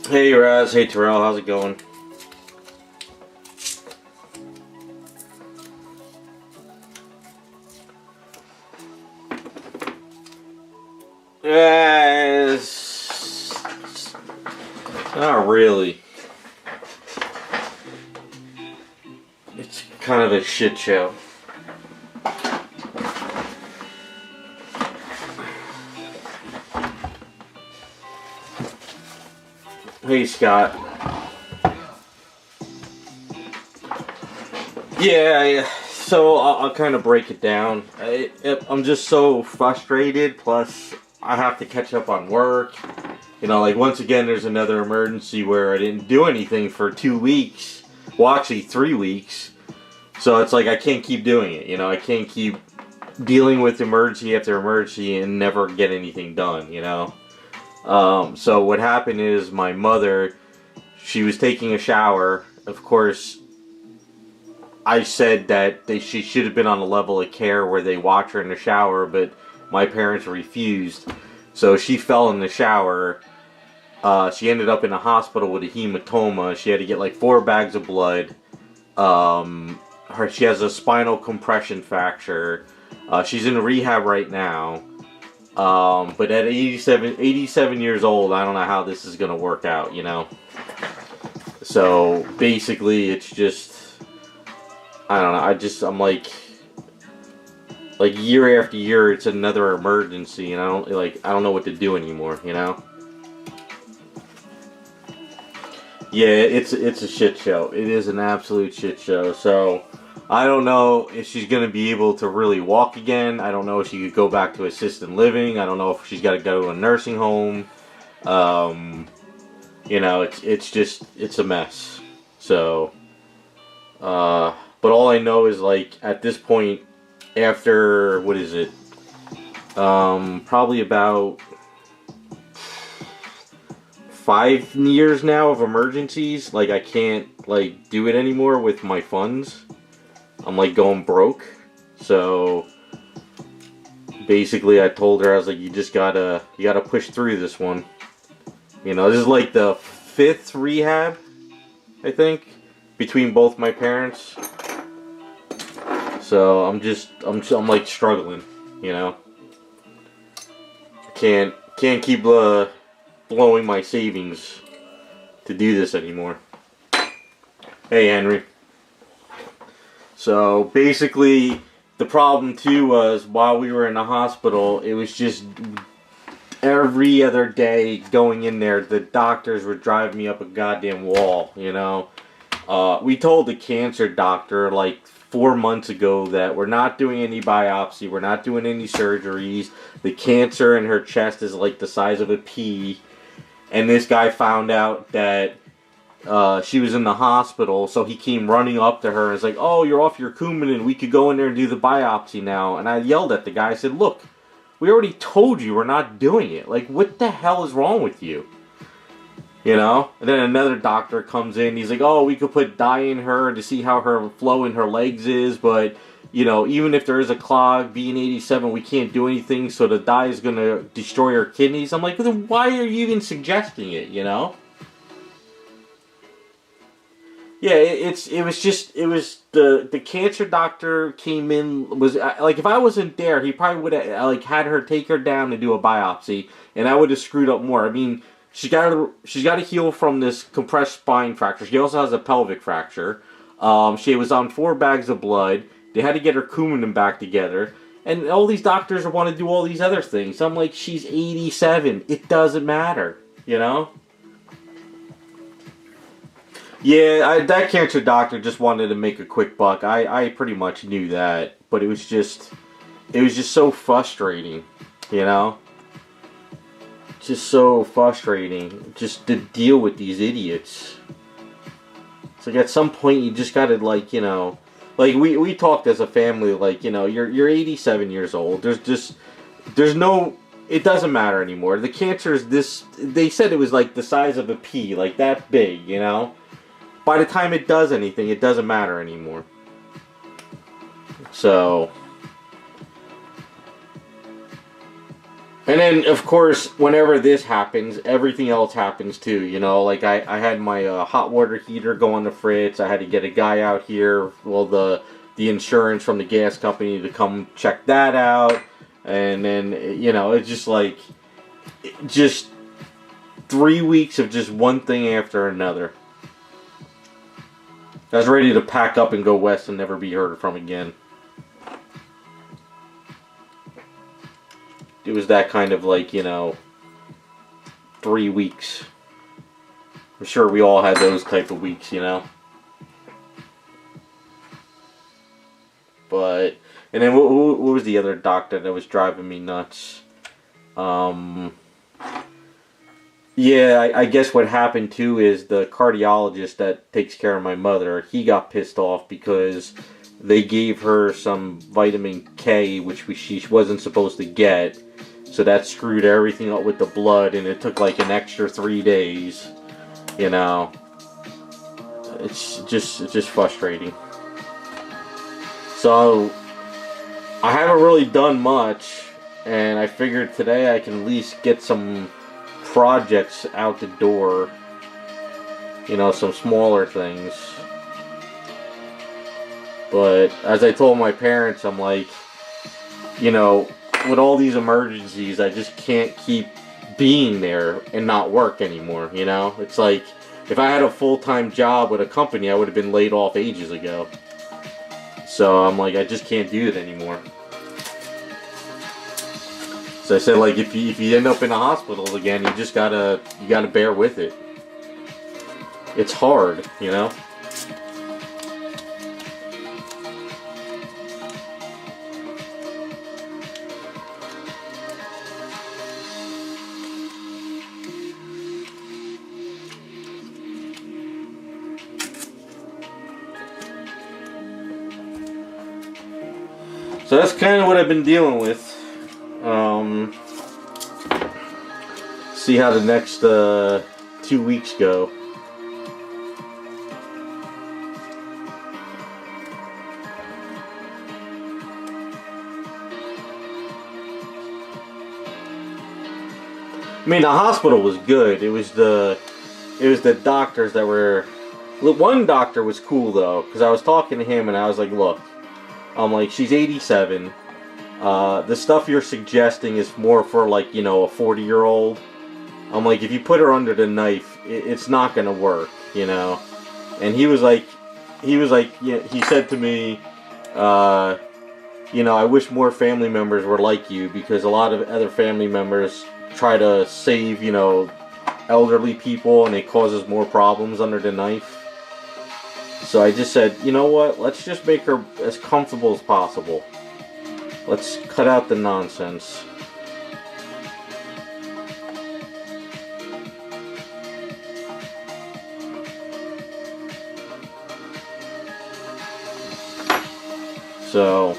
Hey Raz, hey Terrell, how's it going? Not really. It's kind of a shit show. Hey Scott. Yeah, so I'll kind of break it down. I'm just so frustrated, plus I have to catch up on work. You know, like once again there's another emergency where I didn't do anything for 2 weeks. Well, actually 3 weeks. So it's like I can't keep doing it, you know, I can't keep dealing with emergency after emergency and never get anything done, you know. So what happened is my mother, she was taking a shower. Of course, I said that she should have been on a level of care where they watch her in the shower, but my parents refused. So she fell in the shower. She ended up in a hospital with a hematoma. She had to get like 4 bags of blood. She has a spinal compression fracture. She's in rehab right now. But at 87 years old, I don't know how this is going to work out, you know. So basically, it's just, I don't know. I'm like year after year, it's another emergency, and I don't know what to do anymore, you know. Yeah, it's a shit show. It is an absolute shit show. So I don't know if she's gonna be able to really walk again. I don't know if she could go back to assisted living. I don't know if she's got to go to a nursing home. You know, it's a mess. So, but all I know is like at this point, after what is it? Probably about 5 years now of emergencies. Like I can't like do it anymore with my funds. I'm like going broke. So basically I told her, I was like, you gotta push through this one. You know, this is like the 5th rehab, I think, between both my parents. So I'm like struggling, you know. Can't keep blowing my savings to do this anymore. Hey Henry. So basically the problem too was while we were in the hospital, it was just every other day going in there, the doctors were driving me up a goddamn wall, you know. We told the cancer doctor like 4 months ago that we're not doing any biopsy, we're not doing any surgeries. The cancer in her chest is like the size of a pea. And this guy found out that she was in the hospital, so he came running up to her and was like, oh, you're off your Coumadin, we could go in there and do the biopsy now. And I yelled at the guy, I said, look, we already told you we're not doing it. Like, what the hell is wrong with you? You know? And then another doctor comes in, he's like, oh, we could put dye in her to see how her flow in her legs is, but, you know, even if there is a clog, being 87, we can't do anything, so the dye is going to destroy her kidneys. I'm like, well, then why are you even suggesting it, you know? Yeah, it was the cancer doctor came in, was like, if I wasn't there, he probably would have like had her take her down to do a biopsy, and I would have screwed up more. I mean, she's got to heal from this compressed spine fracture. She also has a pelvic fracture. She was on 4 bags of blood. They had to get her Coumadin back together, and all these doctors want to do all these other things. I'm like, she's 87. It doesn't matter, you know. Yeah, that cancer doctor just wanted to make a quick buck. I pretty much knew that, but it was just so frustrating, you know? Just so frustrating, just to deal with these idiots. It's like at some point you just gotta, like, you know, like we talked as a family, like, you know, you're 87 years old. There's no, it doesn't matter anymore. The cancer is this, they said it was like the size of a pea, like that big, you know? By the time it does anything, it doesn't matter anymore. So, And then, of course, whenever this happens, everything else happens too. You know, like I had my hot water heater go on the fritz. I had to get a guy out here. Well, the insurance from the gas company to come check that out. And then, you know, it's just like, just 3 weeks of just one thing after another. I was ready to pack up and go west and never be heard from again. It was that kind of like, you know, 3 weeks. I'm sure we all had those type of weeks, you know. But, and then what was the other doctor that was driving me nuts? Yeah, I guess what happened too is the cardiologist that takes care of my mother, he got pissed off because they gave her some vitamin K, which she wasn't supposed to get. So that screwed everything up with the blood, and it took like an extra 3 days. You know, it's just frustrating. So I haven't really done much, and I figured today I can at least get some projects out the door. You know, some smaller things. But as I told my parents, I'm like, you know, with all these emergencies, I just can't keep being there and not work anymore, you know? It's like, if I had a full-time job with a company, I would have been laid off ages ago. So I'm like, I just can't do it anymore. So I said, like, if you end up in the hospital again, you just gotta bear with it. It's hard, you know? So that's kind of what I've been dealing with. See how the next 2 weeks go. I mean, the hospital was good. It was the doctors that were. One doctor was cool though, because I was talking to him and I was like, look. I'm like, she's 87. The stuff you're suggesting is more for, like, you know, a 40-year-old. I'm like, if you put her under the knife, it's not gonna work, you know. And he was like, yeah, he said to me, you know, I wish more family members were like you, because a lot of other family members try to save, you know, elderly people, and it causes more problems under the knife. So I just said, you know what, let's just make her as comfortable as possible. Let's cut out the nonsense. So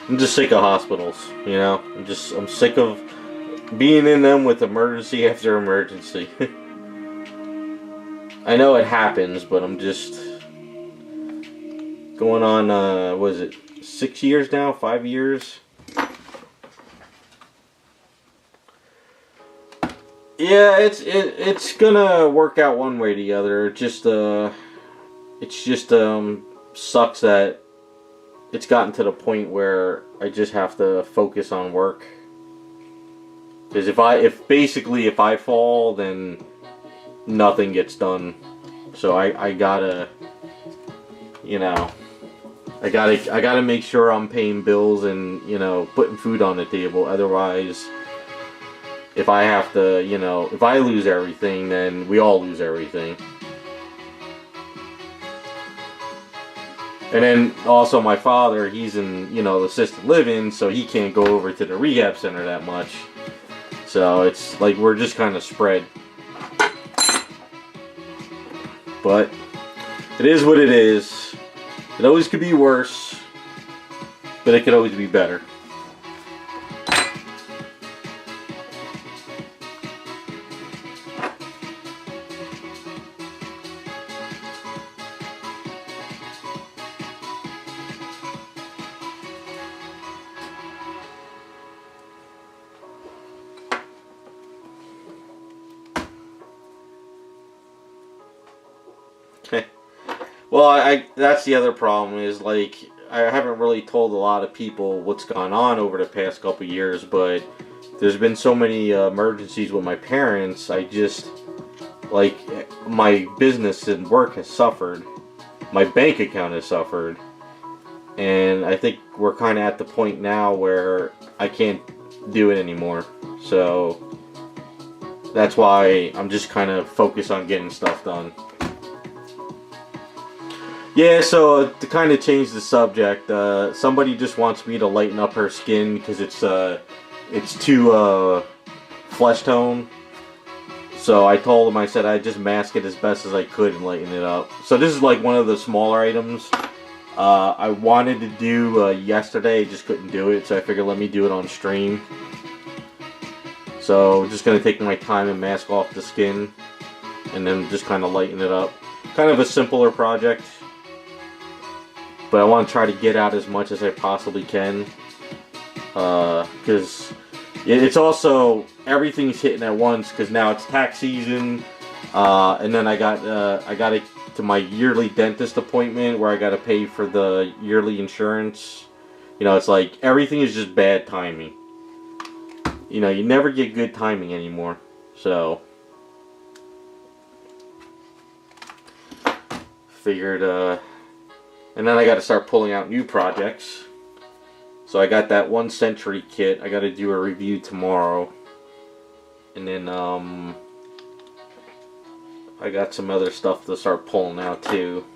I'm just sick of hospitals, you know. I'm sick of being in them with emergency after emergency. I know it happens, but I'm just going on, what is it, 6 years now? 5 years? Yeah, it's gonna work out one way or the other. It just sucks that it's gotten to the point where I just have to focus on work. Because if I fall, then nothing gets done. So I gotta, you know, I gotta make sure I'm paying bills and, you know, putting food on the table. Otherwise, if I have to, you know, if I lose everything, then we all lose everything. And then also my father, he's in, you know, assisted living, so he can't go over to the rehab center that much. So it's like we're just kind of spread. But it is what it is. It always could be worse, but it could always be better. Well, that's the other problem is, like, I haven't really told a lot of people what's gone on over the past couple years, but there's been so many emergencies with my parents. I just, like, my business and work has suffered. My bank account has suffered. And I think we're kind of at the point now where I can't do it anymore. So that's why I'm just kind of focused on getting stuff done. Yeah, so to kind of change the subject, somebody just wants me to lighten up her skin because it's too flesh tone. So I told them, I said I'd just mask it as best as I could and lighten it up. So this is like one of the smaller items. I wanted to do yesterday, just couldn't do it, so I figured let me do it on stream. So just going to take my time and mask off the skin and then just kind of lighten it up. Kind of a simpler project, but I want to try to get out as much as I possibly can, because it's also, everything's hitting at once because now it's tax season, and then I got to my yearly dentist appointment where I got to pay for the yearly insurance. You know, it's like everything is just bad timing. You know, you never get good timing anymore. So figured, and then I got to start pulling out new projects. So I got that 1 Century kit. I got to do a review tomorrow. And then I got some other stuff to start pulling out too.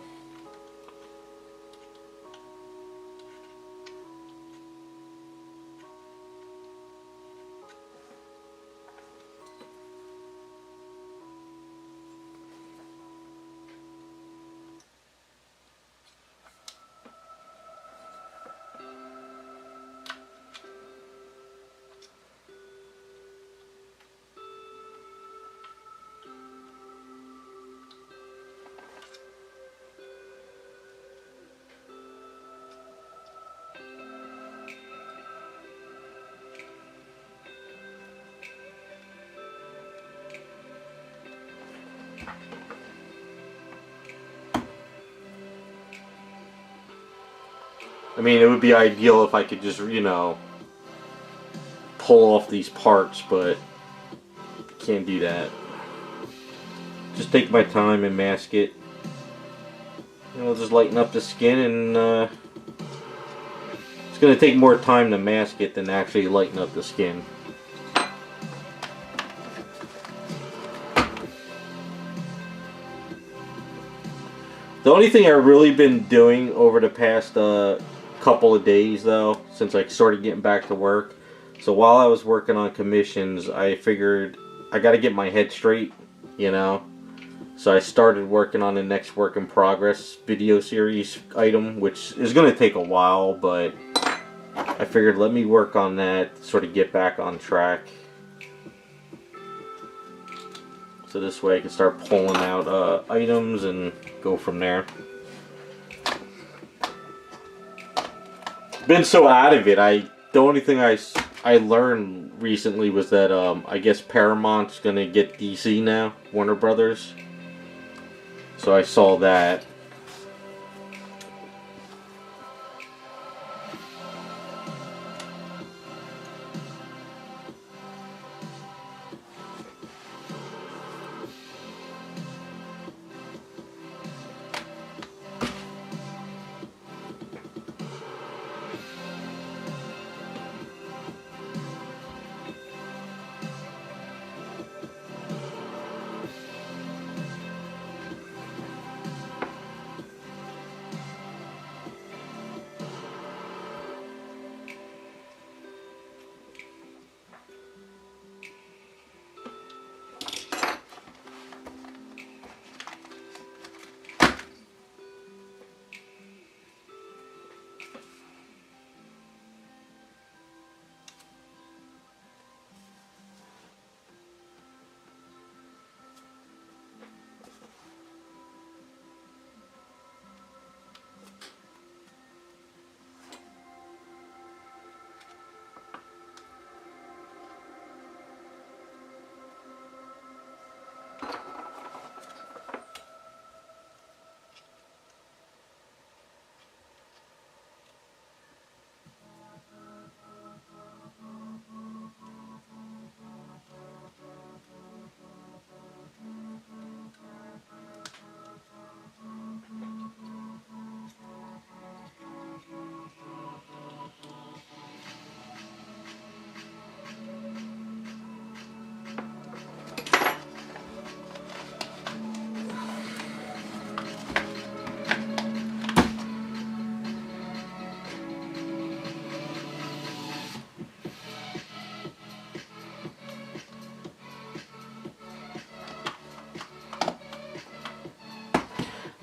I mean, it would be ideal if I could just, you know, pull off these parts, but can't do that. Just take my time and mask it. You know, just lighten up the skin, and it's going to take more time to mask it than actually lighten up the skin. The only thing I've really been doing over the past couple of days, though, since I started getting back to work, so while I was working on commissions, I figured I got to get my head straight, you know. So I started working on the next work in progress video series item, which is going to take a while, but I figured let me work on that, sort of get back on track. So this way I can start pulling out items and go from there. Been so out of it. The only thing I learned recently was that I guess Paramount's gonna get DC now, Warner Brothers. So I saw that.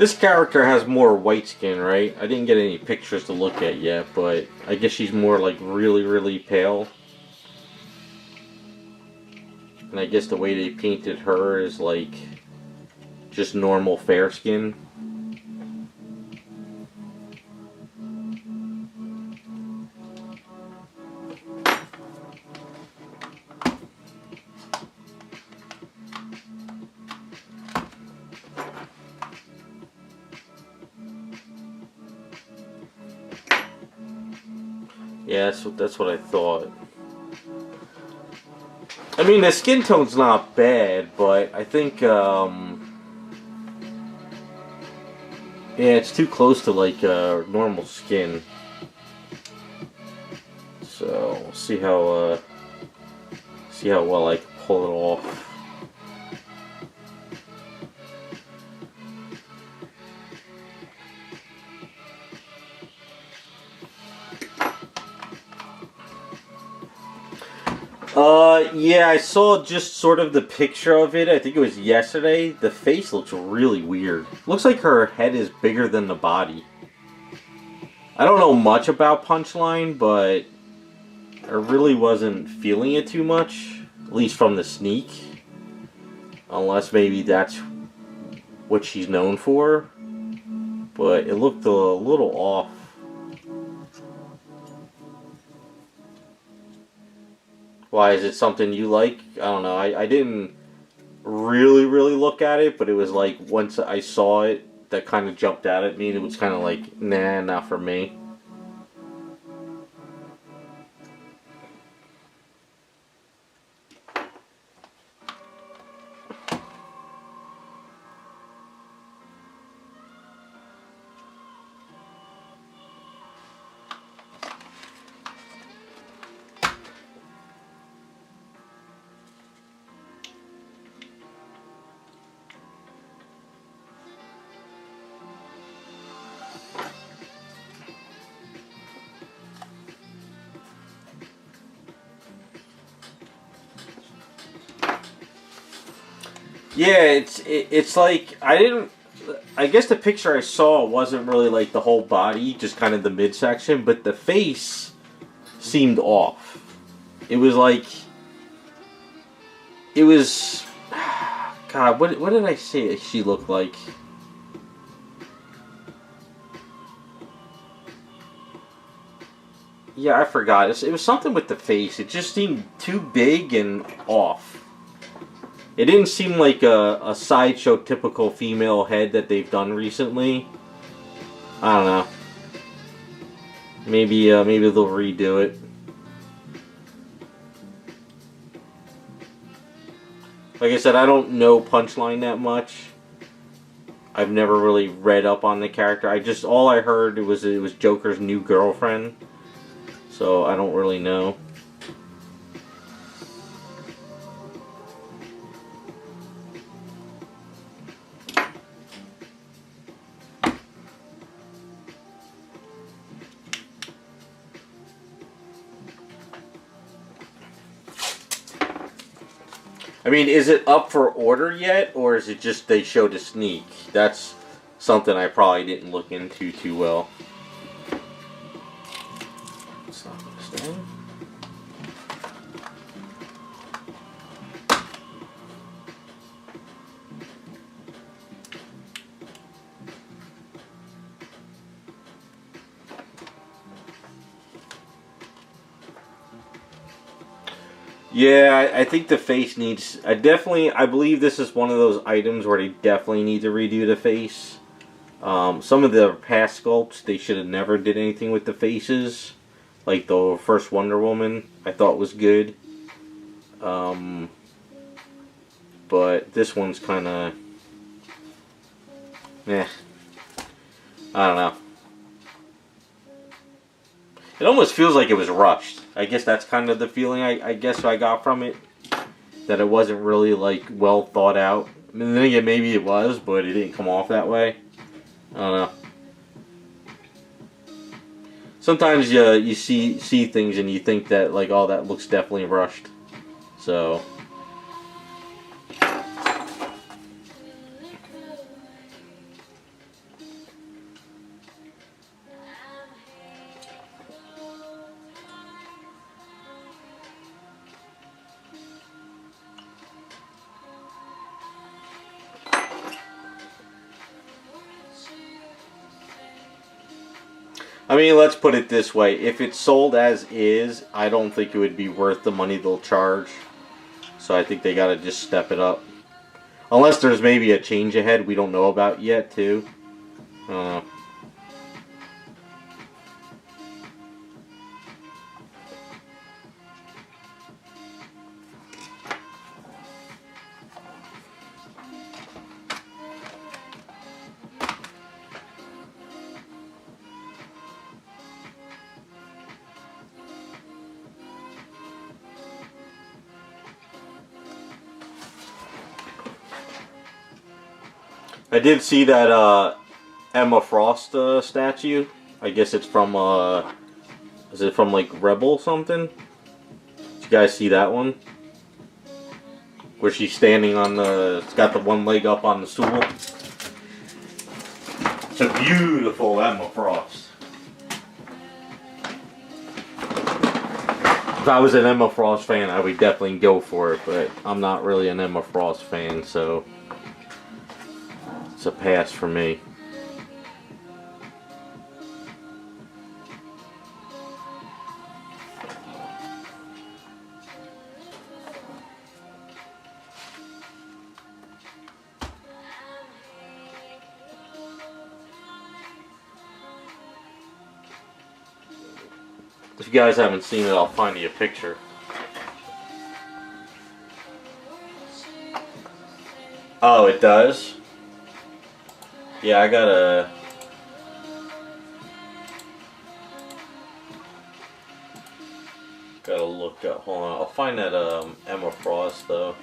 This character has more white skin, right? I didn't get any pictures to look at yet, but I guess she's more like really, really pale. And I guess the way they painted her is like just normal fair skin. Yeah, that's what I thought. I mean, the skin tone's not bad, but I think, yeah, it's too close to, like, normal skin. So, we'll see how well I can pull it off. Yeah, I saw just sort of the picture of it. I think it was yesterday. The face looks really weird. Looks like her head is bigger than the body. I don't know much about Punchline, but I really wasn't feeling it too much. At least from the sneak. Unless maybe that's what she's known for. But it looked a little off. Why, is it something you like? I don't know. I didn't really look at it, but it was like once I saw it, that kind of jumped out at me, and it was kind of like, nah, not for me. Yeah, it's like I guess the picture I saw wasn't really like the whole body, just kind of the midsection, but the face seemed off. It was like it was God, what did I say she looked like? Yeah, I forgot. It was something with the face. It just seemed too big and off. It didn't seem like a sideshow typical female head that they've done recently. I don't know. Maybe they'll redo it. Like I said, I don't know Punchline that much. I've never really read up on the character. All I heard it was Joker's new girlfriend. So I don't really know. I mean, is it up for order yet, or is it just they showed a sneak? That's something I probably didn't look into too well. It's not gonna stay. Yeah, I think the face needs... I believe this is one of those items where they definitely need to redo the face. Some of the past sculpts, they should have never did anything with the faces. Like the first Wonder Woman, I thought was good. But this one's kind of... I don't know. It almost feels like it was rushed. I guess that's kind of the feeling I guess I got from it. That it wasn't really like well thought out. I mean, then again, maybe it was, but it didn't come off that way. I don't know. Sometimes you see things and you think that like, oh, that looks definitely rushed. So... I mean, let's put it this way. If it's sold as is, I don't think it would be worth the money they'll charge. So I think they gotta just step it up. Unless there's maybe a change ahead we don't know about yet, too. I don't know. I did see that Emma Frost statue. I guess it's from is it from like Rebel something? Did you guys see that one? Where she's standing on the, it's got the one leg up on the stool. It's a beautiful Emma Frost. If I was an Emma Frost fan, I would definitely go for it, but I'm not really an Emma Frost fan, so it's a pass for me. If you guys haven't seen it, I'll find you a picture. Oh, it does? Yeah, I gotta look up. Hold on, I'll find that Emma Frost though.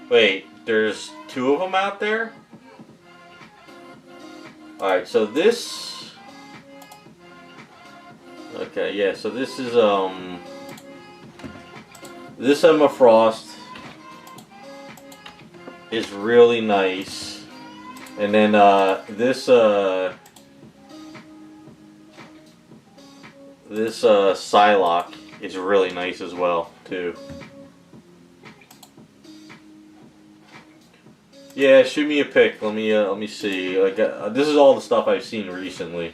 Wait, there's two of them out there? Alright, so this... Okay, yeah, so this is, this Emma Frost is really nice. And then, this Psylocke is really nice as well, too. Yeah, shoot me a pic. Let me see. Like, this is all the stuff I've seen recently.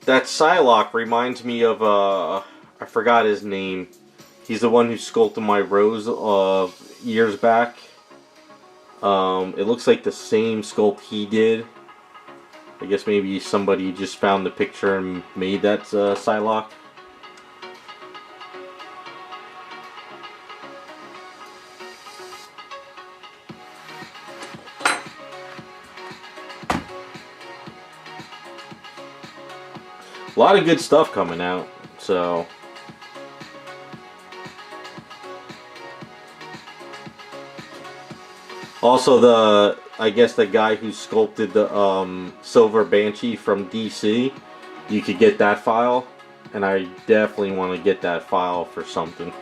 That Psylocke reminds me of I forgot his name. He's the one who sculpted my rose years back. It looks like the same sculpt he did. I guess maybe somebody just found the picture and made that Psylocke. A lot of good stuff coming out, so... Also, I guess the guy who sculpted the Silver Banshee from DC, you could get that file, and I definitely want to get that file for something.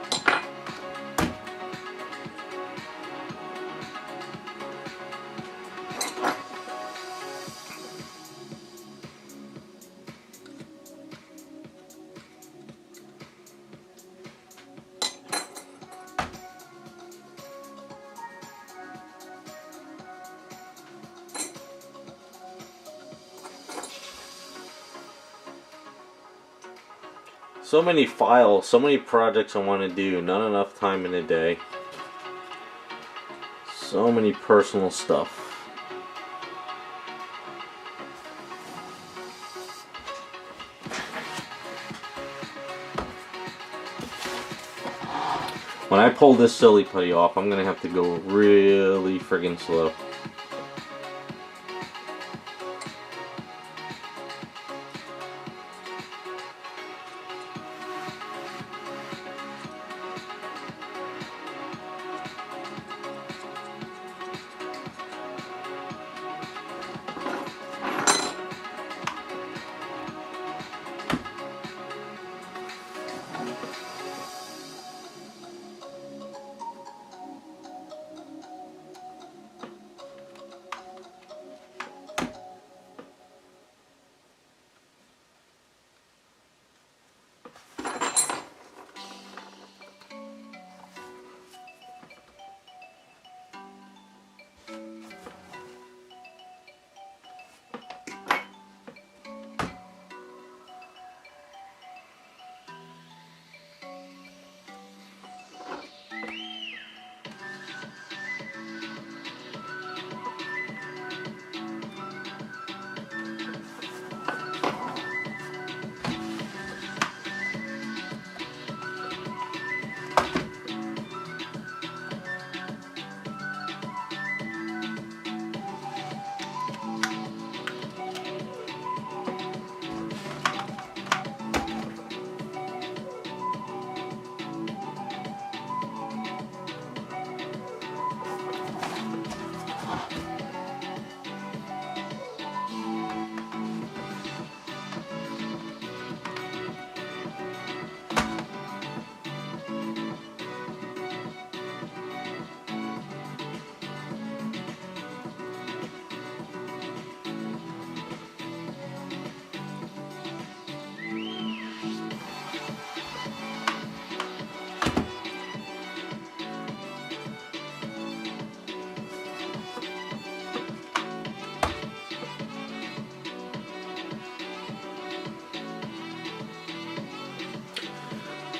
So many files, so many projects I want to do, not enough time in a day. So many personal stuff. When I pull this silly putty off, I'm gonna have to go really friggin' slow.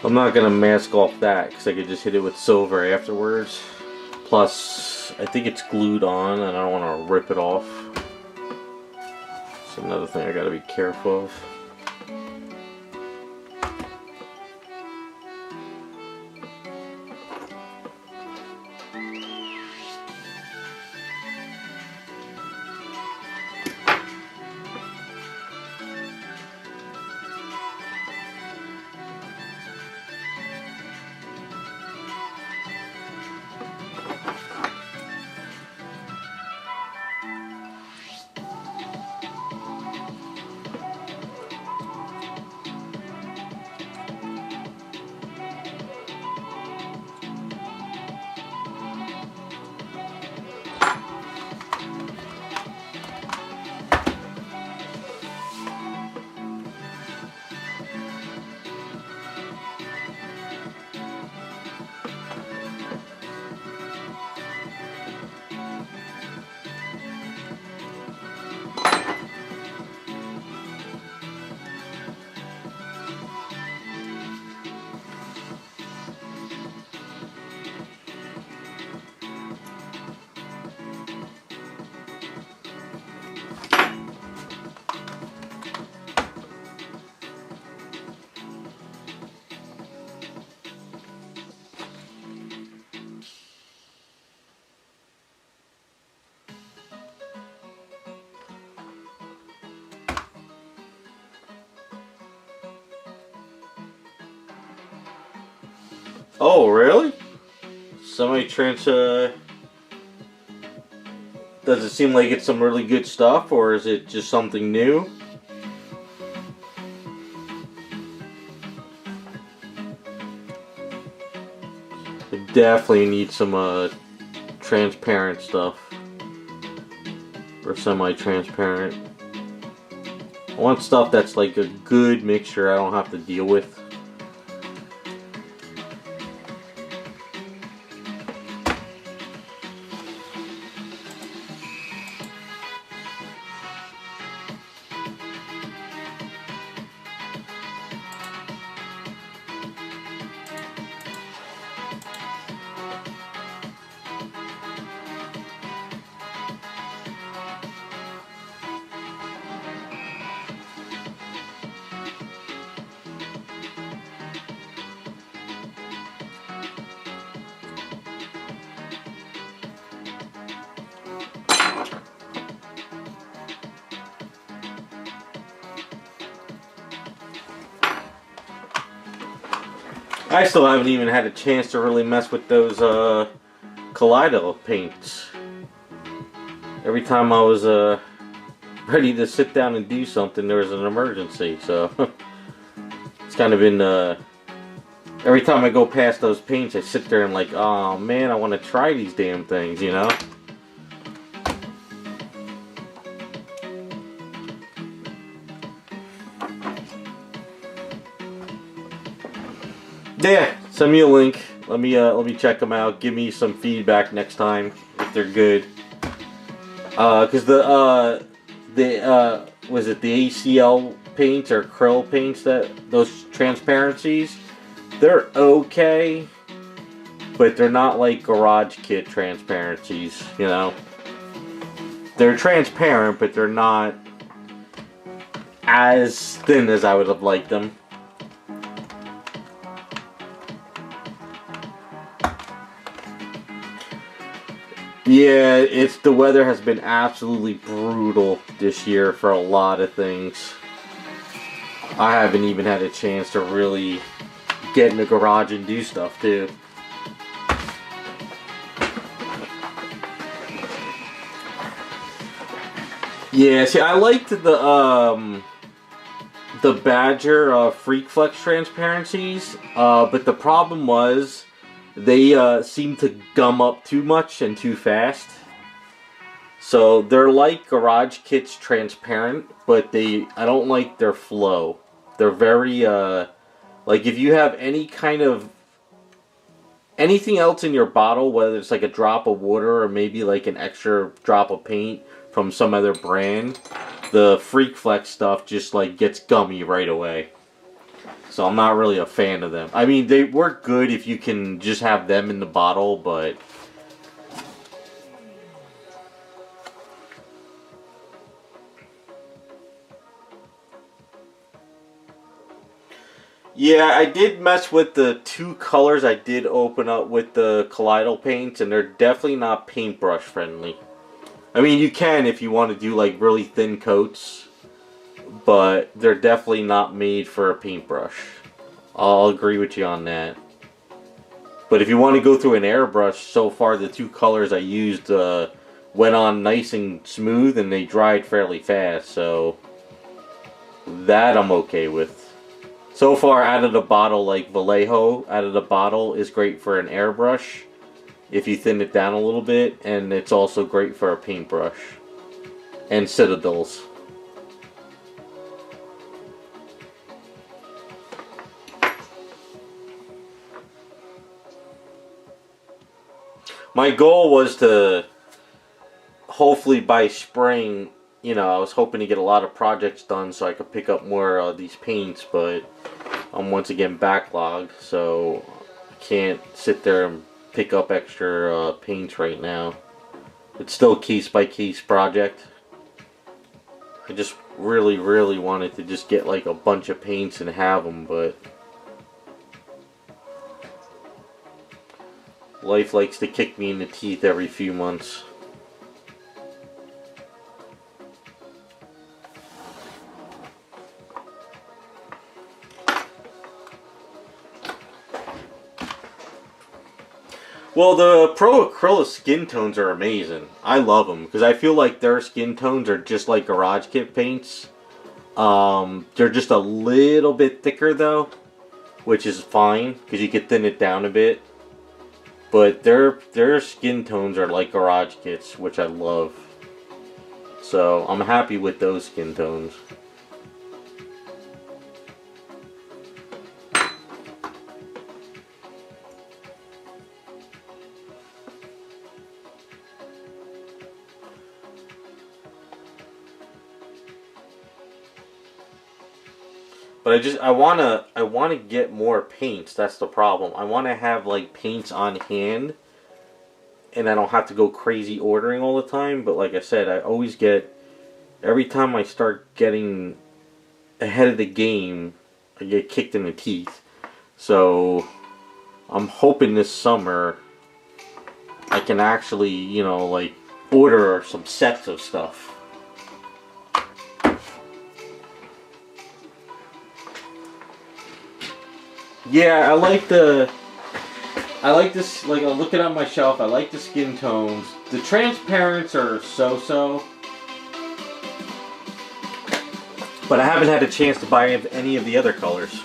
I'm not gonna mask off that because I could just hit it with silver afterwards. Plus, I think it's glued on and I don't want to rip it off. It's another thing I gotta be careful of. Oh, really? Semi-trans, does it seem like it's some really good stuff, or is it just something new? I definitely need some, transparent stuff. Or semi-transparent. I want stuff that's like a good mixture I don't have to deal with. I still haven't even had a chance to really mess with those Kaleido paints. Every time I was ready to sit down and do something, there was an emergency. So it's kind of been every time I go past those paints, I sit there and like, oh man, I want to try these damn things, you know? Yeah, send me a link. Let me check them out. Give me some feedback next time if they're good. Cause was it the ACL paints or acrylic paints, that those transparencies, they're okay, but they're not like garage kit transparencies, you know. They're transparent, but they're not as thin as I would have liked them. Yeah, the weather has been absolutely brutal this year for a lot of things. I haven't even had a chance to really get in the garage and do stuff too. Yeah, see, I liked the Badger Freak Flex transparencies, but the problem was they seem to gum up too much and too fast. So they're like garage kits transparent, but I don't like their flow. They're very like if you have any kind of anything else in your bottle, whether it's like a drop of water or maybe like an extra drop of paint from some other brand, the Freak Flex stuff just like gets gummy right away. So I'm not really a fan of them. I mean, they work good if you can just have them in the bottle, but... Yeah, I did mess with the 2 colors I did open up with the colloidal paints, and they're definitely not paintbrush friendly. I mean, you can if you want to do like really thin coats, but they're definitely not made for a paintbrush. I'll agree with you on that. But if you want to go through an airbrush, so far the 2 colors I used went on nice and smooth, and they dried fairly fast, so that I'm okay with. So far, out of the bottle, like Vallejo out of the bottle is great for an airbrush if you thin it down a little bit, and it's also great for a paintbrush. And Citadels. My goal was to, hopefully by spring, you know, I was hoping to get a lot of projects done so I could pick up more of these paints, but I'm once again backlogged, so I can't sit there and pick up extra paints right now. It's still a case-by-case project. I just really wanted to just get like a bunch of paints and have them, but life likes to kick me in the teeth every few months. Well, the Pro Acrylic skin tones are amazing. I love them because I feel like their skin tones are just like garage kit paints. They're just a little bit thicker though, which is fine because you can thin it down a bit. But their skin tones are like garage kits, which I love. So I'm happy with those skin tones. But I wanna get more paints. That's the problem. I wanna have like paints on hand, and I don't have to go crazy ordering all the time. But like I said, I always get, every time I start getting ahead of the game, I get kicked in the teeth. So I'm hoping this summer I can actually, you know, like order some sets of stuff. Yeah, I like this, like I'm looking at my shelf, I like the skin tones. The transparents are so-so. But I haven't had a chance to buy any of the other colors.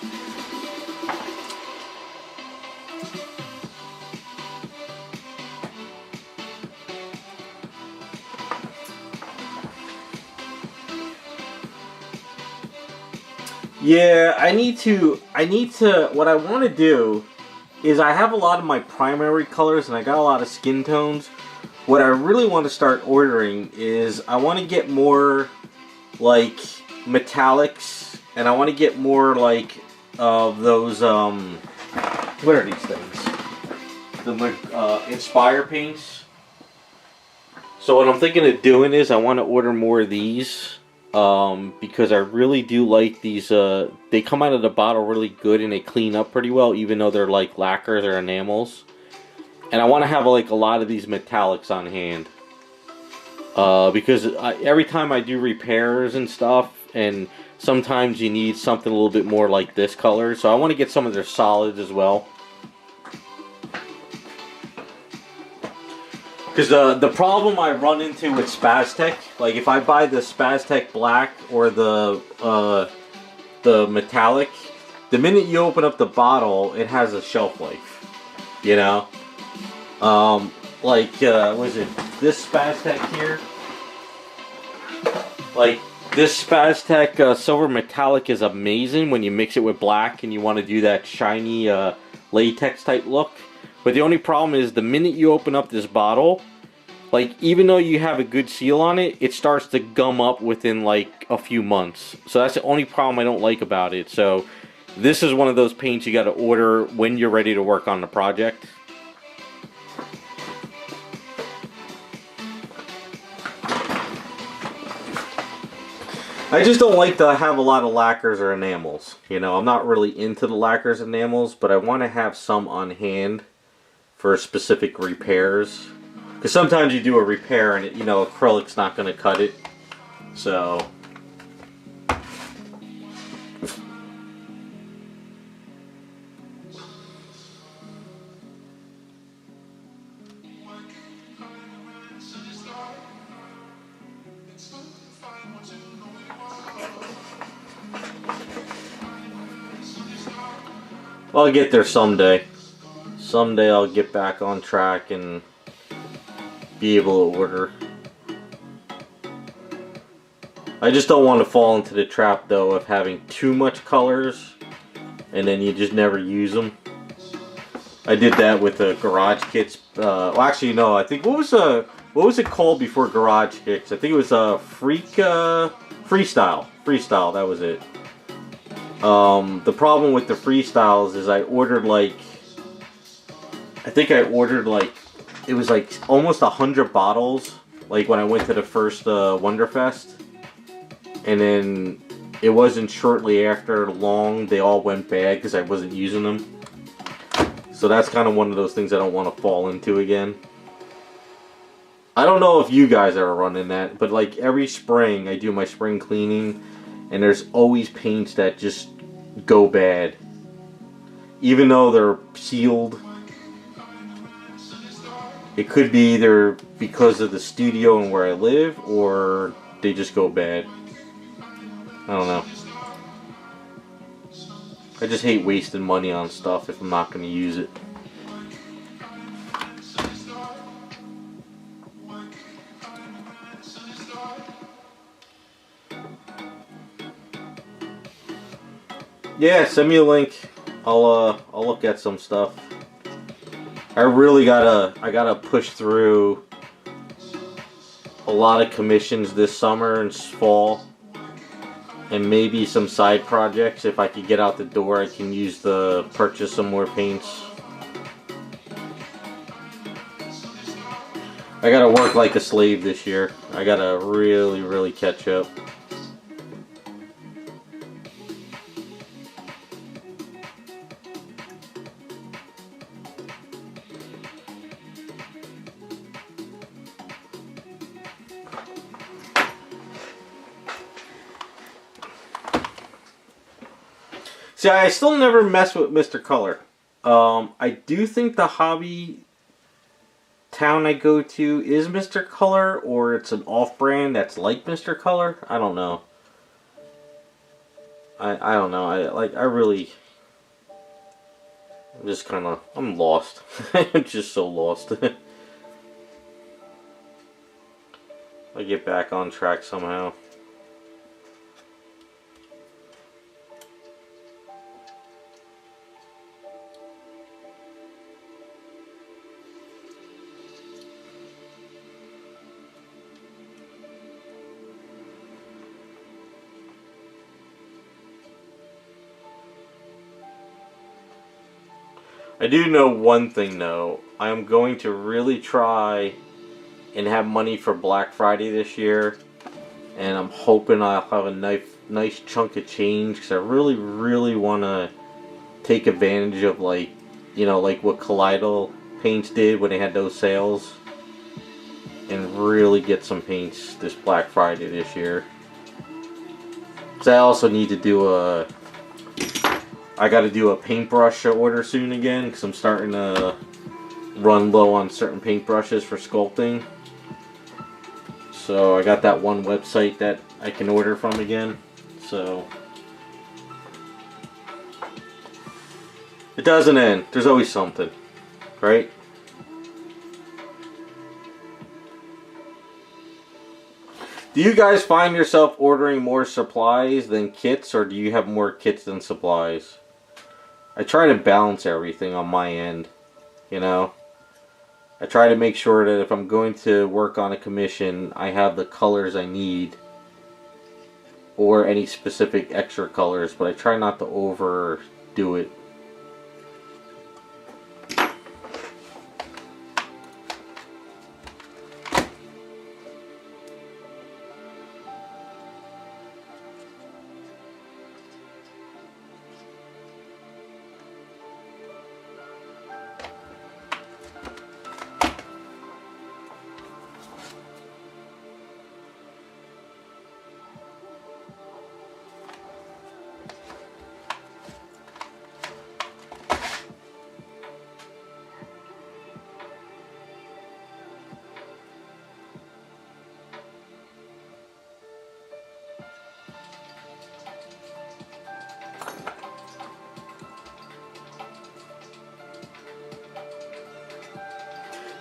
Yeah, I need to, what I want to do is I have a lot of my primary colors and I got a lot of skin tones. What I really want to start ordering is I want to get more like metallics, and I want to get more like of those, what are these things? The Inspire paints. So what I'm thinking of doing is I want to order more of these. Because I really do like these, they come out of the bottle really good and they clean up pretty well, even though they're like lacquers or enamels. And I want to have like a lot of these metallics on hand. Because every time I do repairs and stuff, and sometimes you need something a little bit more like this color, so I want to get some of their solids as well. Because the problem I run into with Spaztec, like if I buy the Spaztec Black or the metallic, the minute you open up the bottle, it has a shelf life, you know? What is it, this Spaztec here? Like, this Spaztec Silver Metallic is amazing when you mix it with black and you want to do that shiny latex type look. But the only problem is the minute you open up this bottle, like even though you have a good seal on it, it starts to gum up within like a few months. So that's the only problem I don't like about it. So This is one of those paints you got to order when you're ready to work on the project. I just don't like to have a lot of lacquers or enamels. You know, I'm not really into the lacquers and enamels, but I want to have some on hand for specific repairs. Because sometimes you do a repair and, you know, acrylic's not going to cut it. So... I'll get there someday. Someday I'll get back on track and be able to order. I just don't want to fall into the trap though of having too much colors and then you just never use them. I did that with the garage kits. Well, actually no, I think what was it called before garage kits? I think it was Freestyle. That was it. The problem with the freestyles is I ordered like, I think I ordered like, it was like almost 100 bottles, like when I went to the first Wonderfest, and then it wasn't shortly after long they all went bad because I wasn't using them. So that's kind of one of those things I don't want to fall into again. I don't know if you guys ever run in that, but like every spring I do my spring cleaning and there's always paints that just go bad. Even though they're sealed. It could be either because of the studio and where I live, or they just go bad. I don't know. I just hate wasting money on stuff if I'm not going to use it. Yeah, send me a link. I'll look at some stuff. I really gotta push through a lot of commissions this summer and fall, and maybe some side projects. If I could get out the door, I can purchase some more paints. I gotta work like a slave this year. I gotta really catch up. See, I still never mess with Mr. Color. I do think the hobby town I go to is Mr. Color, or it's an off-brand that's like Mr. Color. I don't know. I don't know. I'm just kind of, I'm lost. I'm just so lost. I'll get back on track somehow. I do know one thing though. I am going to really try and have money for Black Friday this year, and I'm hoping I'll have a nice chunk of change, because I really want to take advantage of, like, you know, like what Kaleido Paints did when they had those sales, and really get some paints this Black Friday this year. Because I also need to do I got to do a paintbrush order soon again, because I'm starting to run low on certain paintbrushes for sculpting. So I got that one website that I can order from again. So it doesn't end. There's always something, right? Do you guys find yourself ordering more supplies than kits, or do you have more kits than supplies? I try to balance everything on my end, you know? I try to make sure that if I'm going to work on a commission, I have the colors I need. or any specific extra colors, but I try not to overdo it.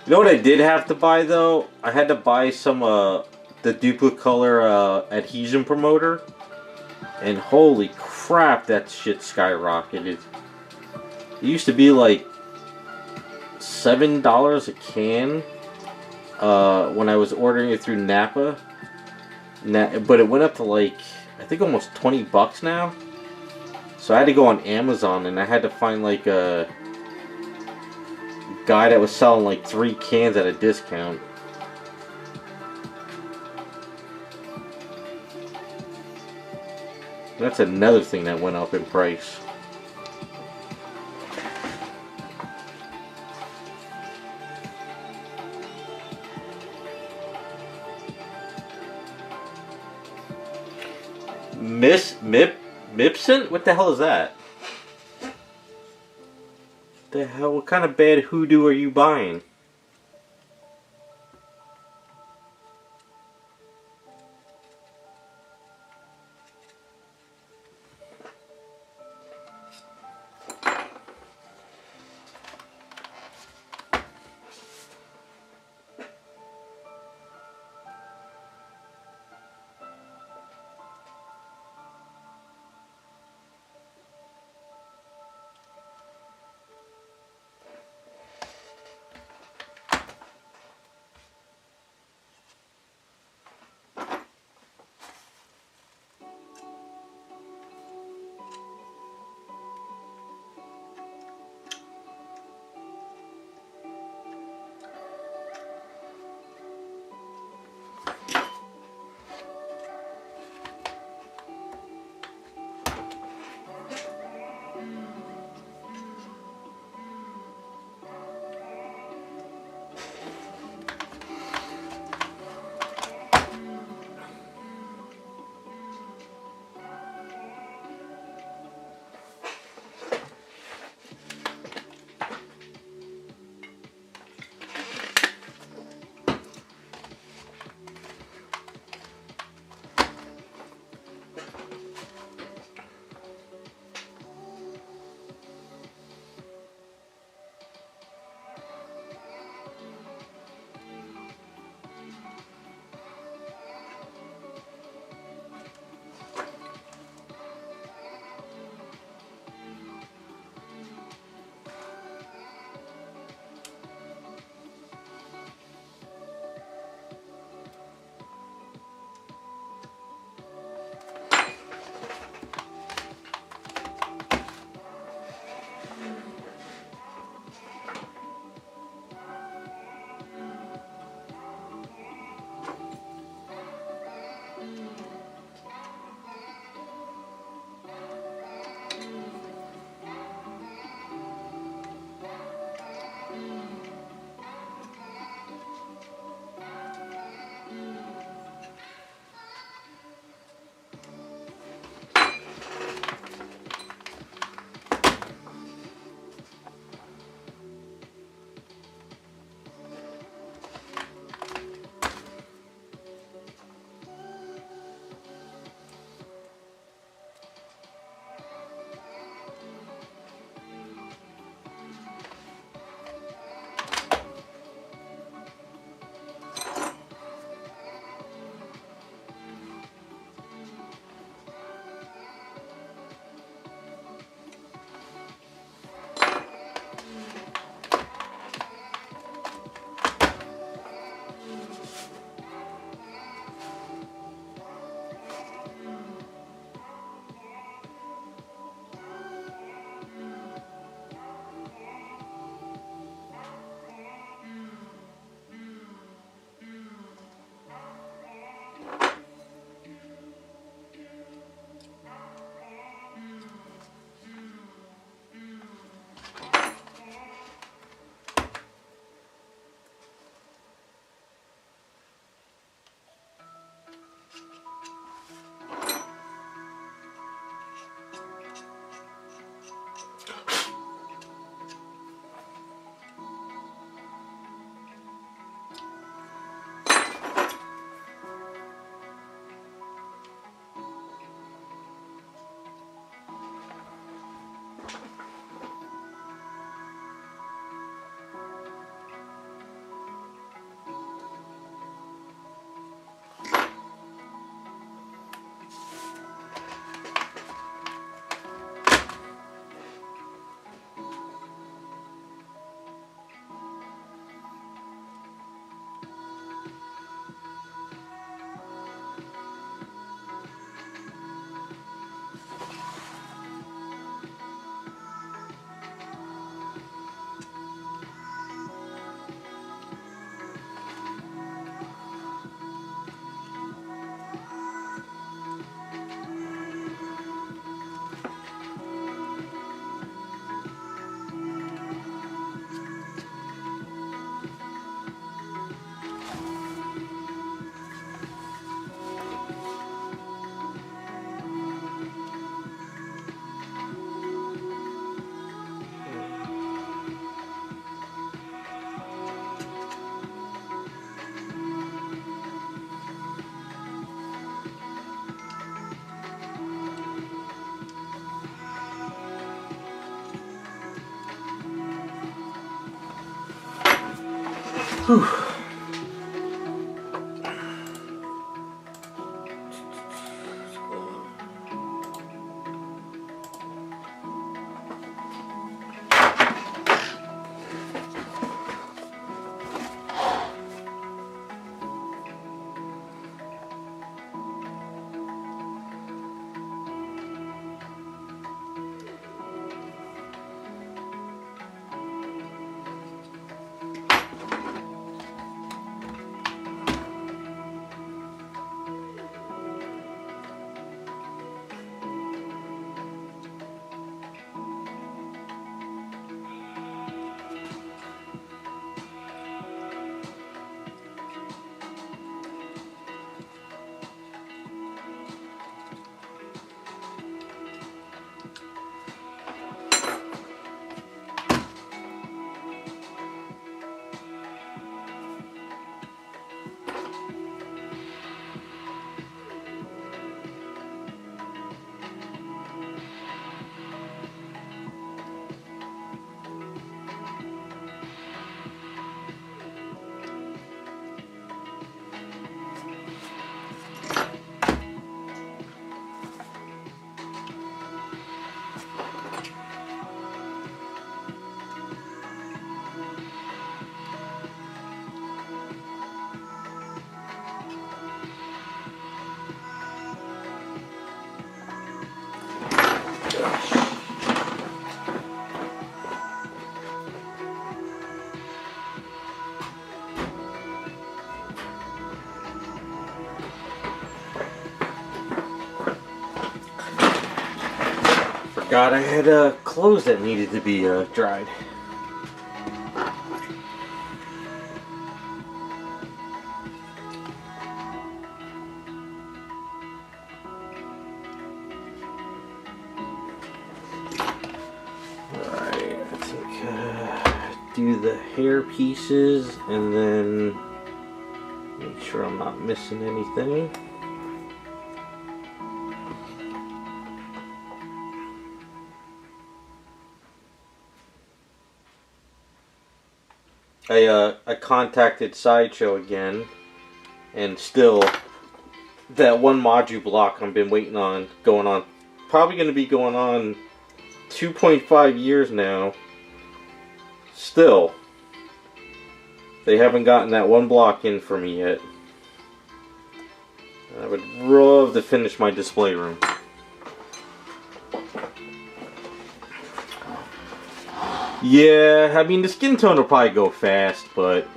You know what I did have to buy though? I had to buy some the Duplicolor adhesion promoter, and holy crap, that shit skyrocketed. It used to be like $7 a can when I was ordering it through Napa, but it went up to like I think almost 20 bucks now. So I had to go on Amazon and I had to find like a guy that was selling like 3 cans at a discount. That's another thing that went up in price. Mipson? What the hell is that? The hell? What kind of bad hoodoo are you buying? Whew. Forgot I had clothes that needed to be dried. Alright, I think do the hair pieces and then make sure I'm not missing anything. I contacted Sideshow again, and still that one module block I've been waiting on, going on, probably going to be going on 2.5 years now. Still, they haven't gotten that one block in for me yet. I would love to finish my display room. Yeah, I mean, the skin tone will probably go fast, but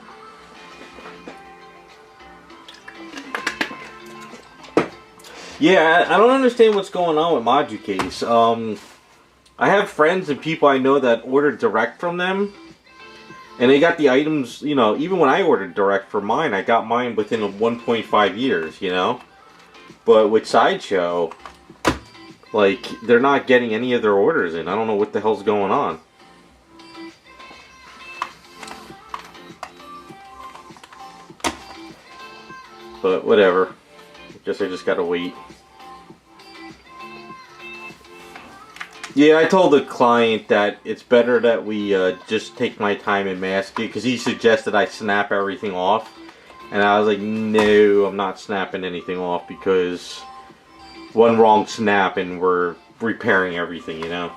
yeah, I don't understand what's going on with Moducase. I have friends and people I know that ordered direct from them, and they got the items, you know, even when I ordered direct for mine, I got mine within 1.5 years, you know? But with Sideshow, like, they're not getting any of their orders in. I don't know what the hell's going on. But whatever. Guess I just gotta wait. Yeah, I told the client that it's better that we just take my time and mask it, because he suggested I snap everything off. And I was like, no, I'm not snapping anything off, because one wrong snap and we're repairing everything, you know?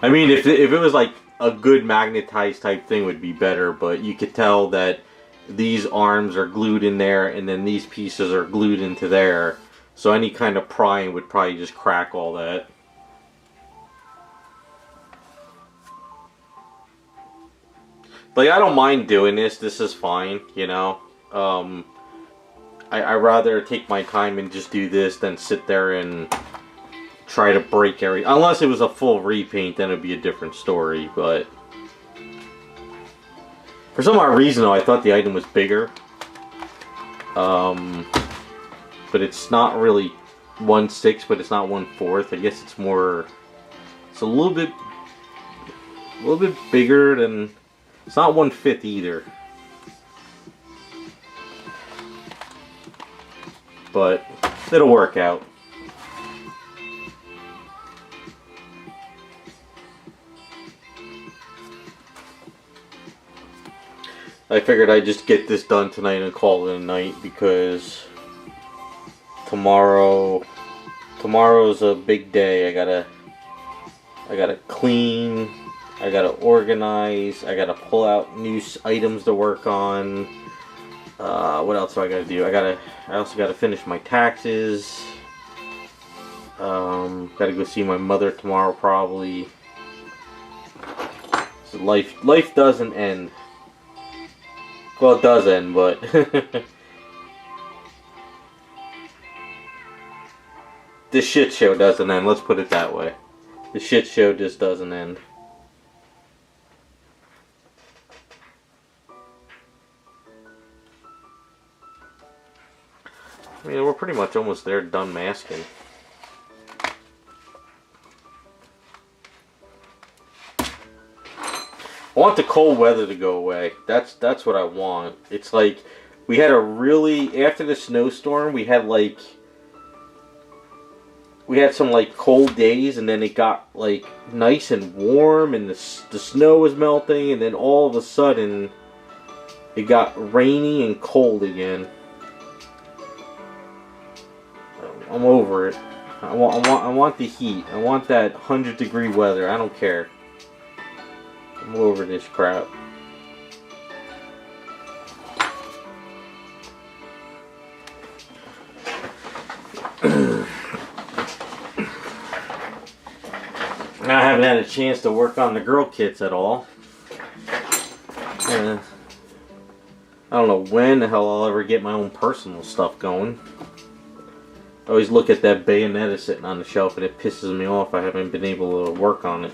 I mean, if it was like a good magnetized type thing would be better, but you could tell that these arms are glued in there and then these pieces are glued into there, so any kind of prying would probably just crack all that. Like, I don't mind doing this. This is fine, you know. I rather take my time and just do this than sit there and try to break every... Unless it was a full repaint, then it'd be a different story, but... For some odd reason, though, I thought the item was bigger. But it's not really 1/6, but it's not 1/4. I guess it's more... It's a little bit bigger than... It's not 1/5 either. But it'll work out. I figured I'd just get this done tonight and call it a night because tomorrow's a big day. I gotta clean, I gotta organize, I gotta pull out new items to work on. What else do I gotta do? I also gotta finish my taxes. Gotta go see my mother tomorrow probably. So life doesn't end. Well, it does end, but this shit show doesn't end. Let's put it that way. The shit show just doesn't end. I mean, we're pretty much almost there, done masking. I want the cold weather to go away. That's what I want. It's like we had after the snowstorm, we had some like cold days, and then it got like nice and warm, and the snow was melting, and then all of a sudden it got rainy and cold again. I'm over it. I want the heat. I want that 100-degree weather. I don't care. I'm over this crap. I haven't had a chance to work on the girl kits at all. I don't know when the hell I'll ever get my own personal stuff going. I always look at that Bayonetta sitting on the shelf and it pisses me off I haven't been able to work on it.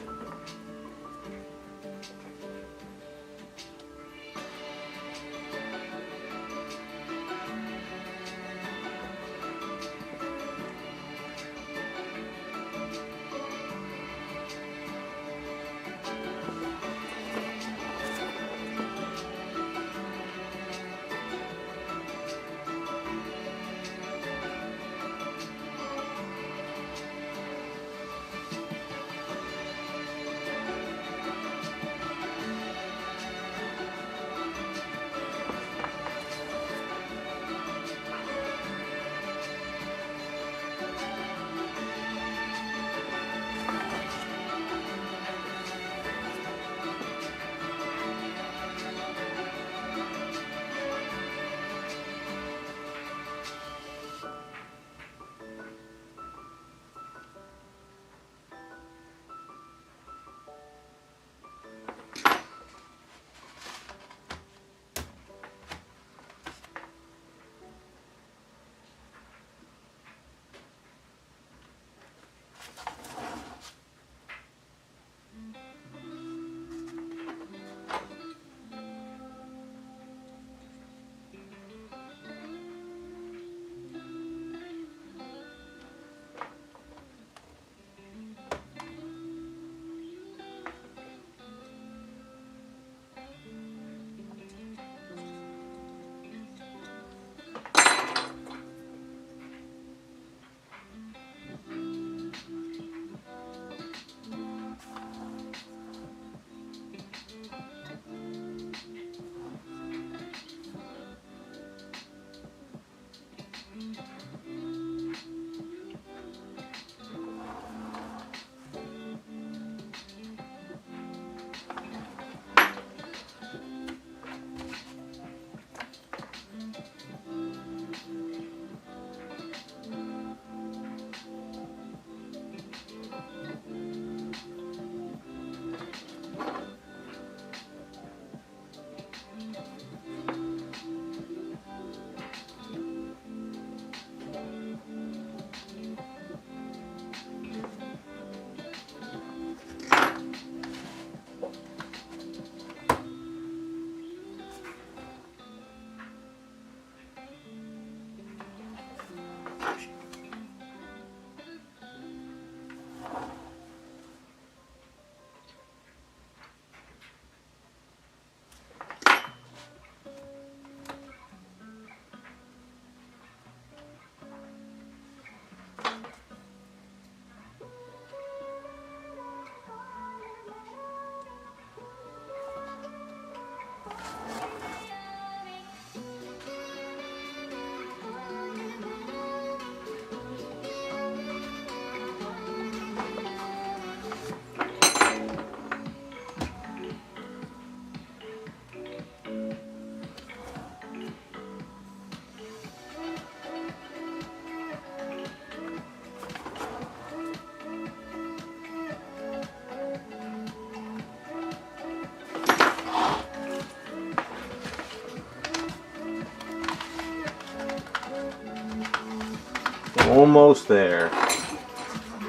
almost there.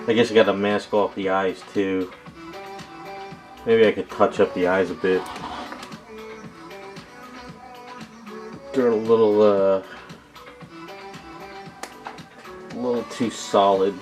I guess I gotta mask off the eyes too. Maybe I could touch up the eyes a bit. They're a little too solid.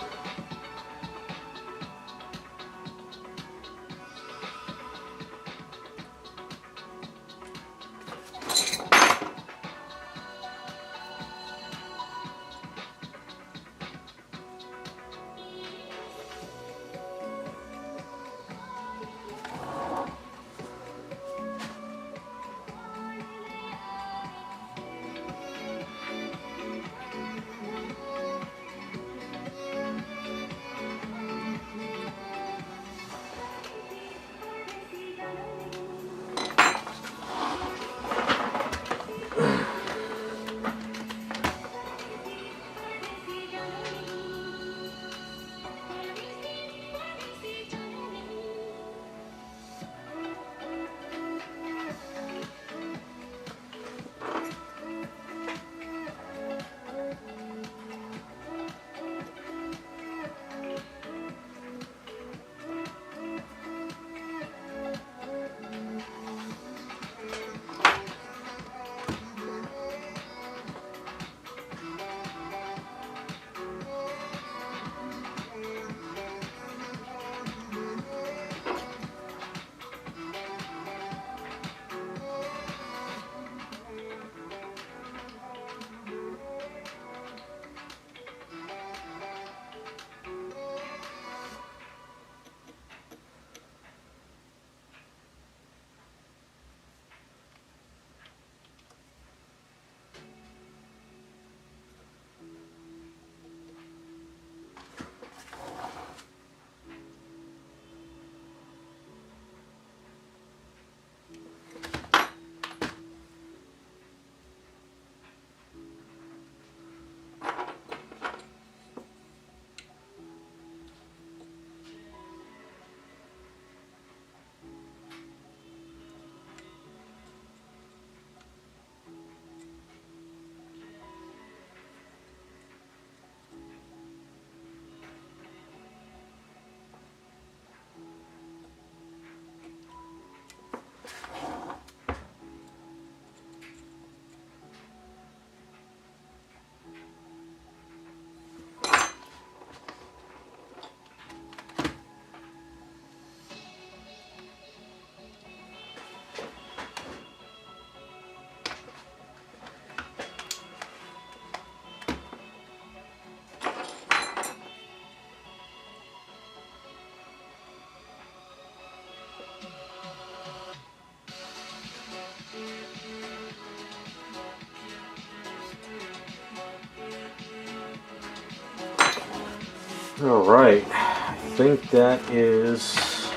Alright, I think that is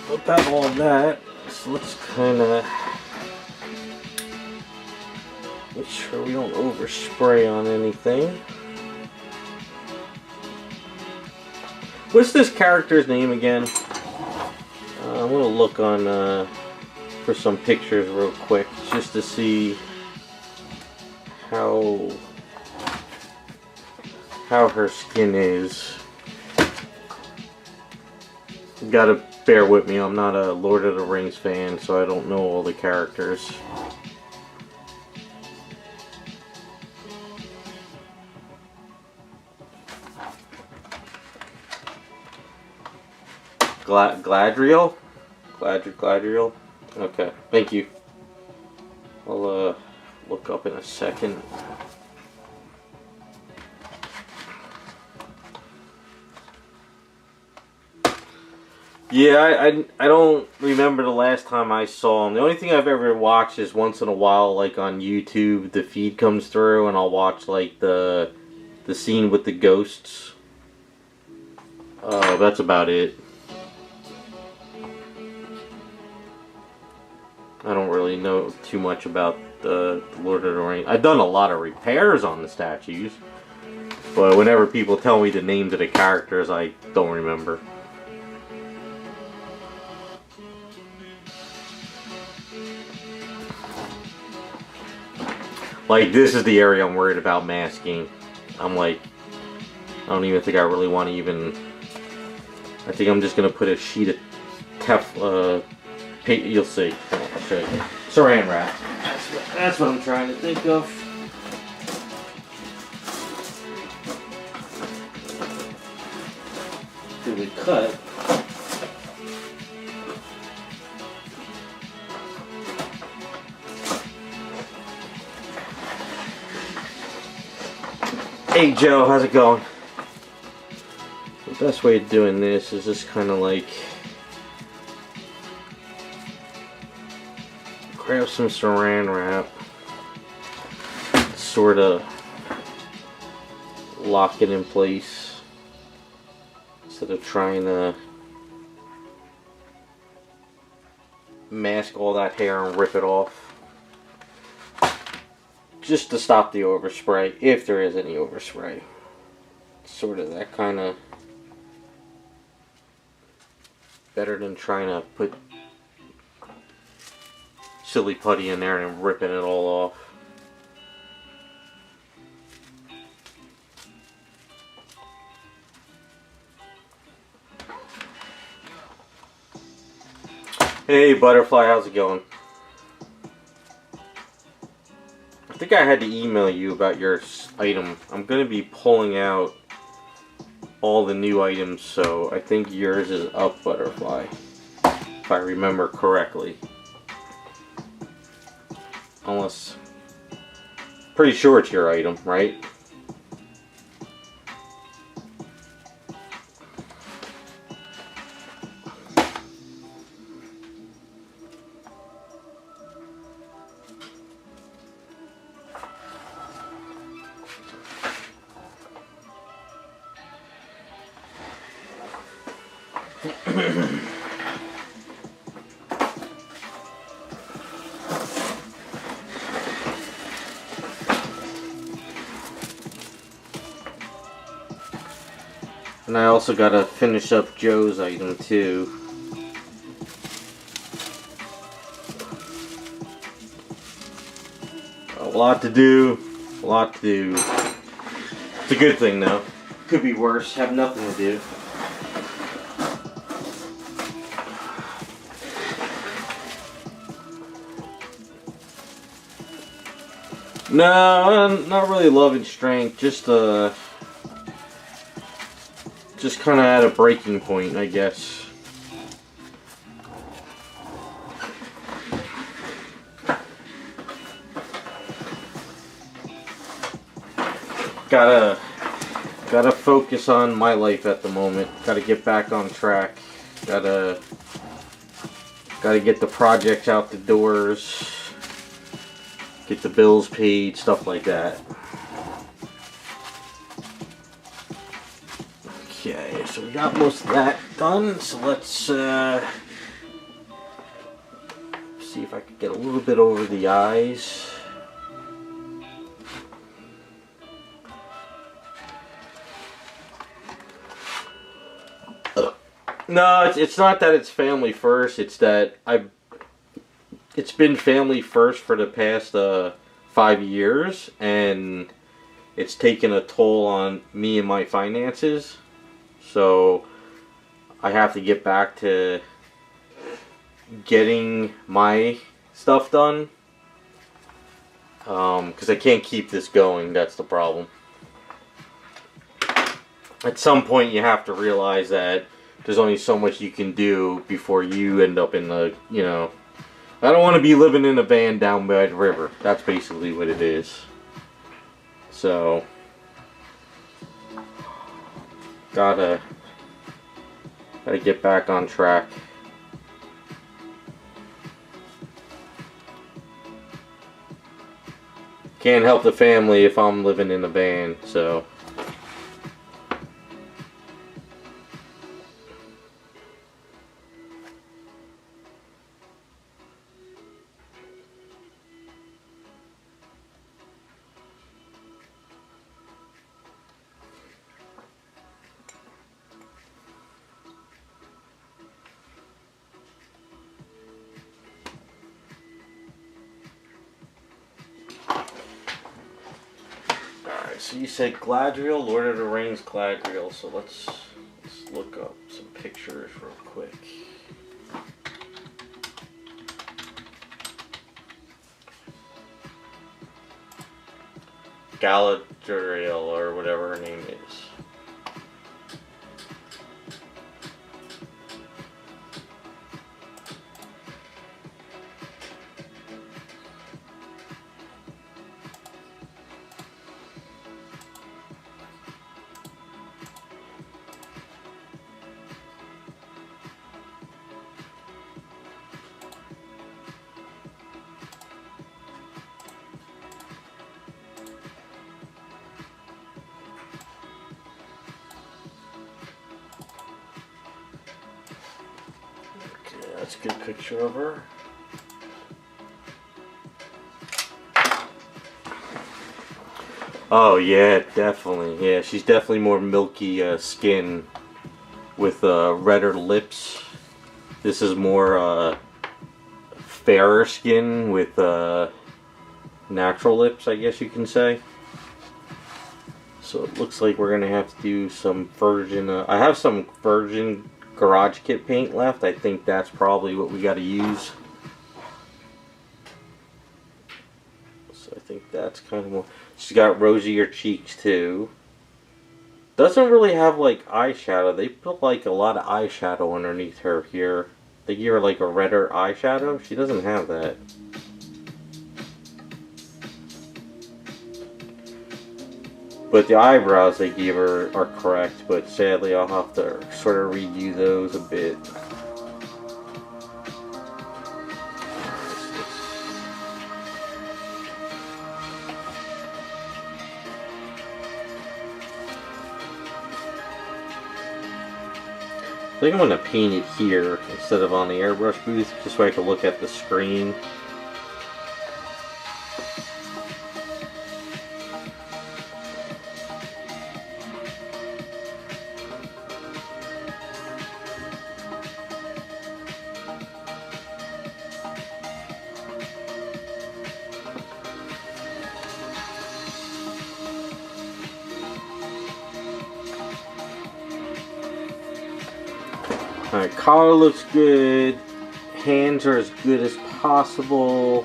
about all that. So let's kind of make sure we don't overspray on anything. What's this character's name again? I'm going to look on for some pictures real quick just to see how her skin is. You gotta bear with me, I'm not a Lord of the Rings fan, so I don't know all the characters. Gladriel? Gladriel? Okay, thank you. I'll look up in a second. Yeah, I don't remember the last time I saw him. The only thing I've ever watched is once in a while, like on YouTube, the feed comes through and I'll watch like the scene with the ghosts. That's about it. I don't really know too much about the Lord of the Rings. I've done a lot of repairs on the statues, but whenever people tell me the names of the characters, I don't remember. Like, this is the area I'm worried about masking. I'm like, I don't even think I really want to even... I think I'm just going to put a sheet of paint. You'll see. I'll show you. Saran wrap. That's what I'm trying to think of. Do we cut? Hey Joe, how's it going? The best way of doing this is just kind of like grab some saran wrap, sort of lock it in place instead of trying to mask all that hair and rip it off. Just to stop the overspray, if there is any overspray. Sort of that kind of better than trying to put silly putty in there and ripping it all off. Hey Butterfly, how's it going? I think I had to email you about your item. I'm going to be pulling out all the new items, so I think yours is up, Butterfly, if I remember correctly. Unless, pretty sure it's your item, right? And I also gotta finish up Joe's item too. A lot to do, a lot to do. It's a good thing though. Could be worse, have nothing to do. No, not really love and strength, just kind of at a breaking point, I guess. Gotta focus on my life at the moment. Gotta get back on track. Gotta get the projects out the doors. Get the bills paid, stuff like that. Okay, so we got most of that done. So let's see if I can get a little bit over the eyes. No, it's not that it's family first. It's that it's been family first for the past 5 years, and it's taken a toll on me and my finances. So I have to get back to getting my stuff done, because I can't keep this going. That's the problem. At some point you have to realize that there's only so much you can do before you end up in the, you know, I don't want to be living in a van down by the river. That's basically what it is. So gotta get back on track. Can't help the family if I'm living in a van, so. So you said Gladriel, Lord of the Rings Gladriel. So let's look up some pictures real quick. Galadriel, or whatever her name is. That's a good picture of her. Oh yeah, definitely. Yeah, she's definitely more milky skin with redder lips. This is more fairer skin with natural lips, I guess you can say. So it looks like we're gonna have to do some virgin. I have some virgin garage kit paint left. I think that's probably what we got to use. So I think that's kind of more. She's got rosier cheeks too. Doesn't really have like eyeshadow. They put like a lot of eyeshadow underneath her here. They give her like a redder eyeshadow. She doesn't have that. But the eyebrows they gave her are correct, but sadly I'll have to sort of redo those a bit. I think I'm going to paint it here instead of on the airbrush booth, just so I can look at the screen. Alright, collar looks good. Hands are as good as possible.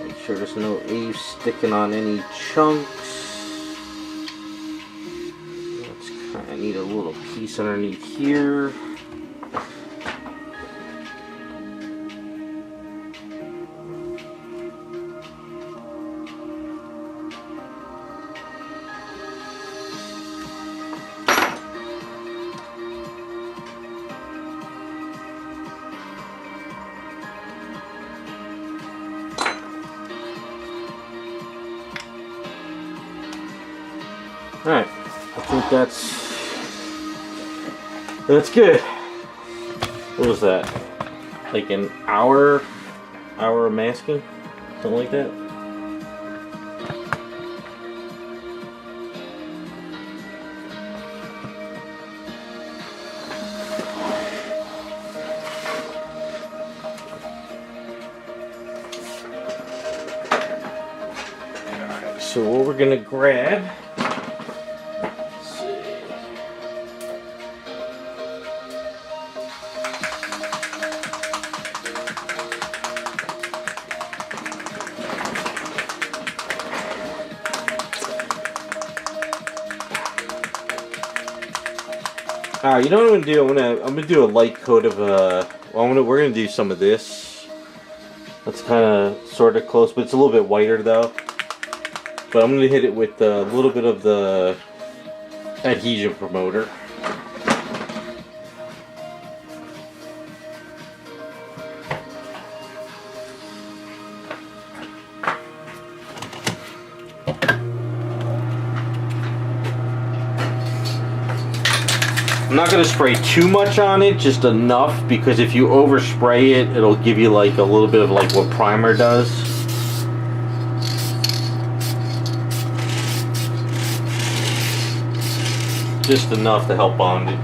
Make sure there's no A's sticking on any chunks. Let's kind of need a little piece underneath here. Alright, I think that's good. What was that? Like an hour of masking? Something like that? Alright, so what we're gonna grab. Alright, you know what I'm gonna do? I'm gonna do a light coat of we're gonna do some of this. That's kind of sort of close, but it's a little bit whiter though. But I'm gonna hit it with a little bit of the adhesion promoter. I'm not going to spray too much on it, just enough, because if you overspray it, it'll give you like a little bit of like what primer does. Just enough to help bond it.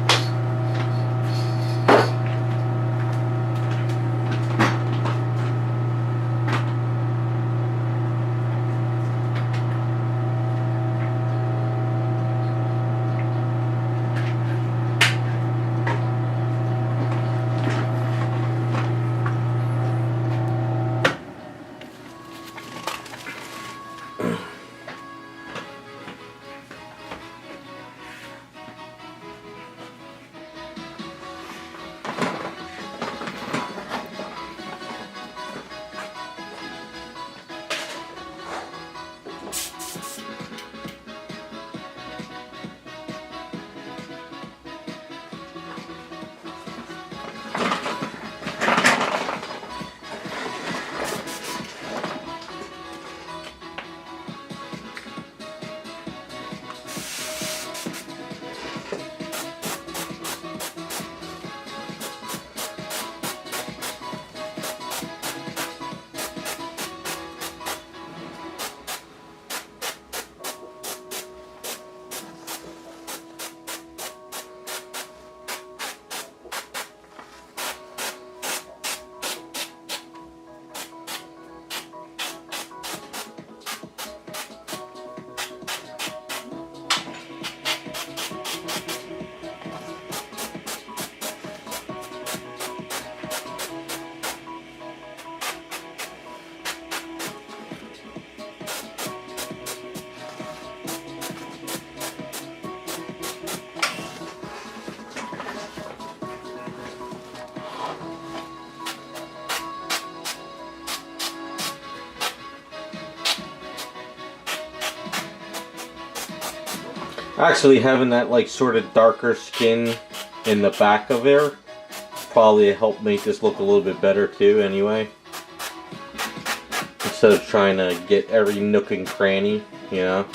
Actually, having that like sort of darker skin in the back of there probably helped make this look a little bit better too anyway. Instead of trying to get every nook and cranny, you know.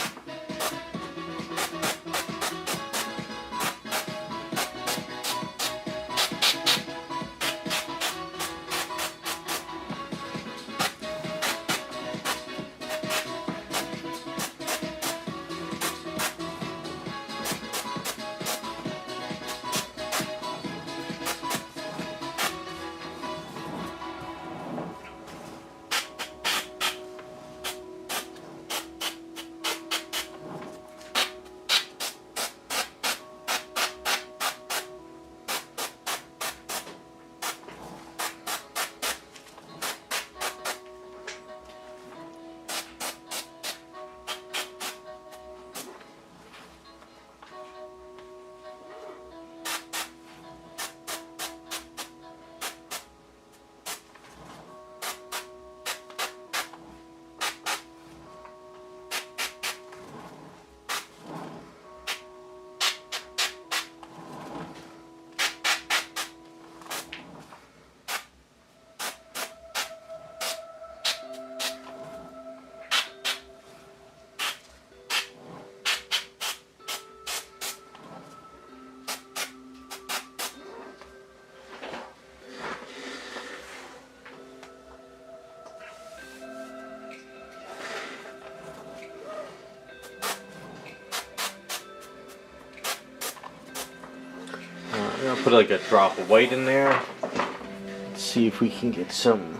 I'm gonna put like a drop of white in there. Let's see if we can get some.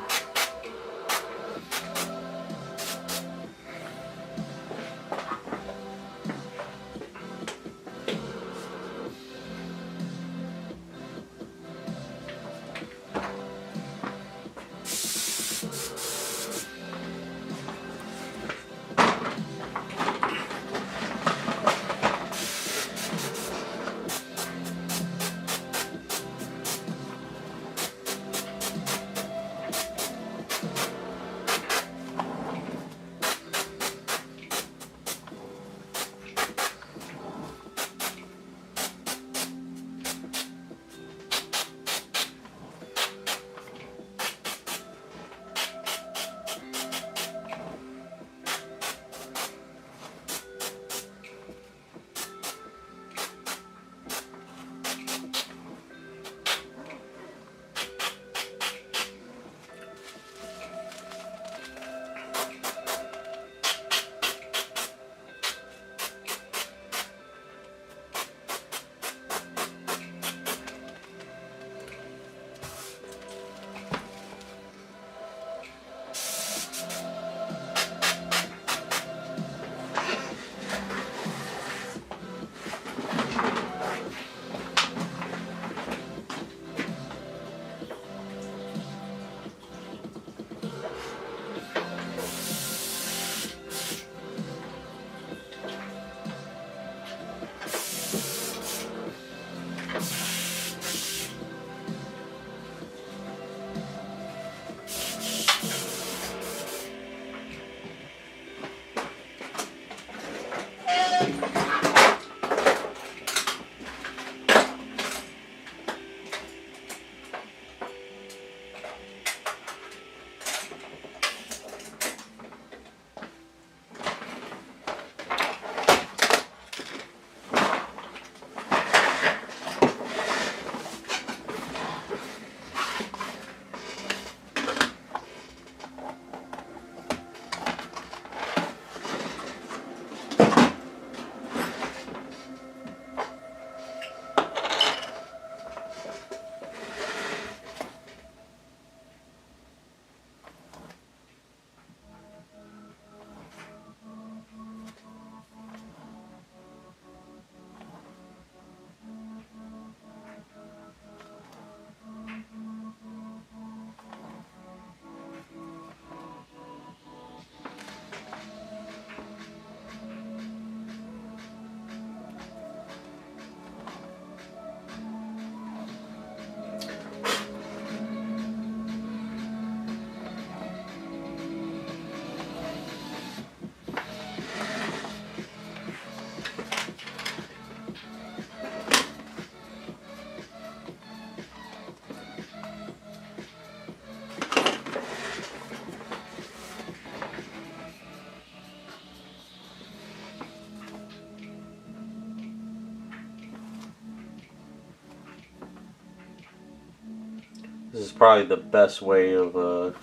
This is probably the best way of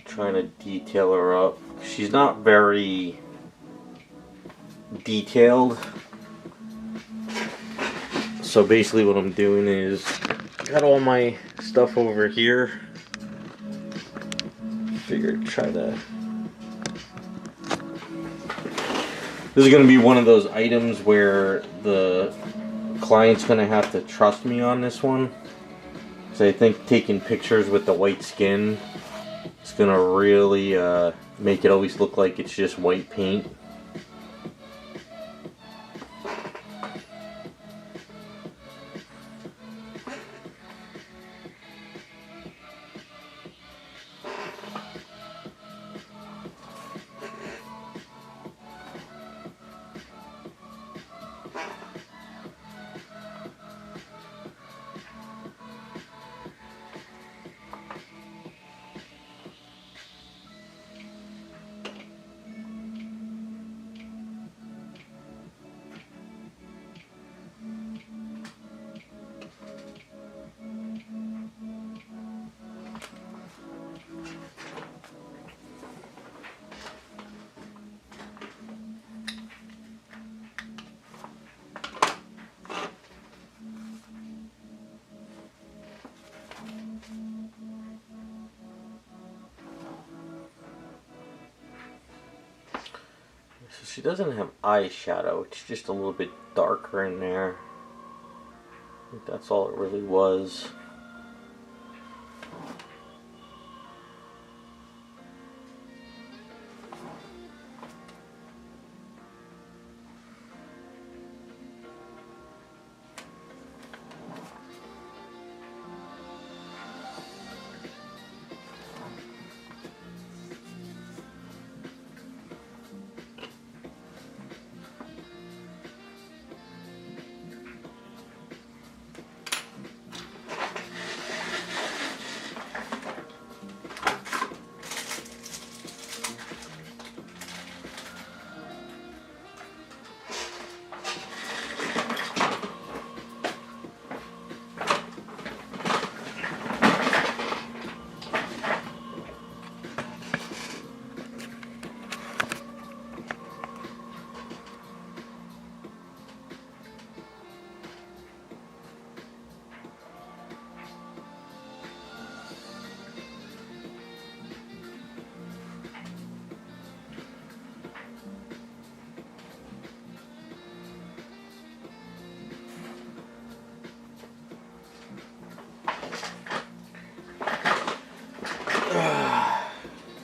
trying to detail her up. She's not very detailed. So basically what I'm doing is, got all my stuff over here. Figured try to... This is going to be one of those items where the client's going to have to trust me on this one. So I think taking pictures with the white skin is going to really make it always look like it's just white paint. So she doesn't have eyeshadow, it's just a little bit darker in there. I think that's all it really was.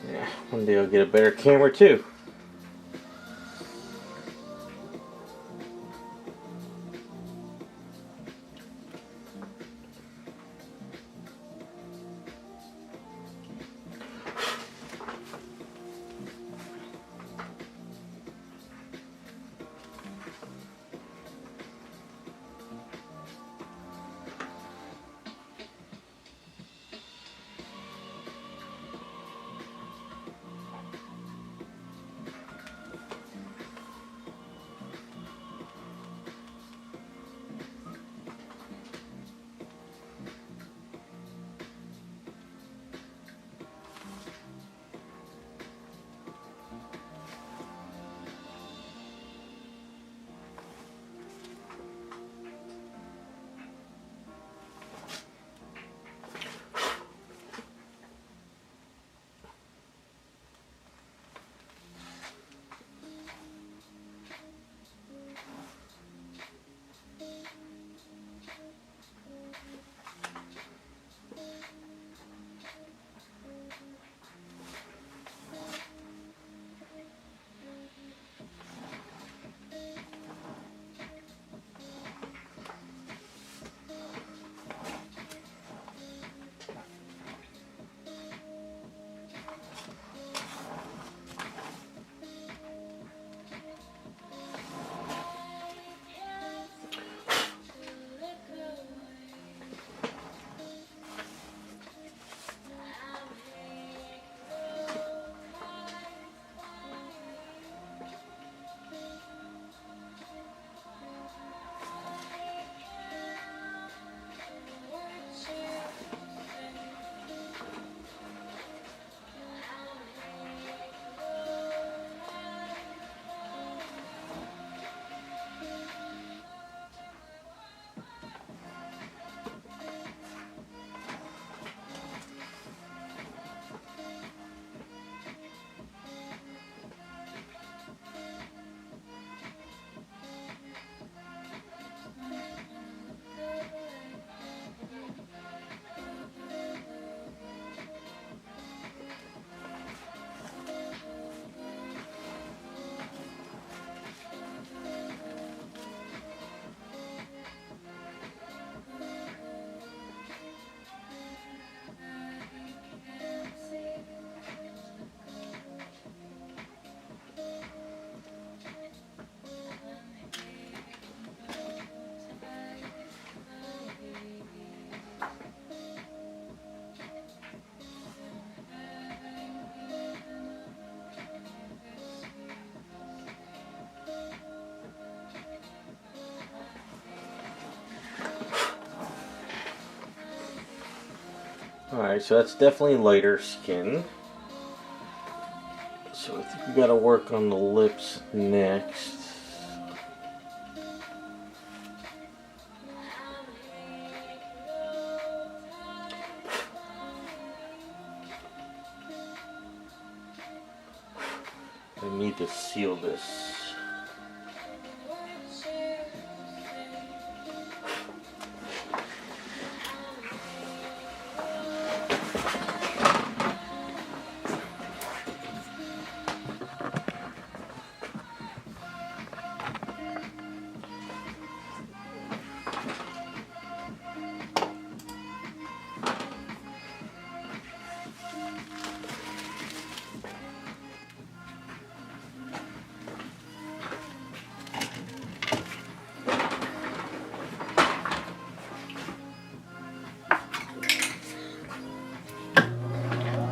Yeah, one day I'll get a better camera too. Alright, so that's definitely lighter skin. So I think we gotta work on the lips next. I need to seal this.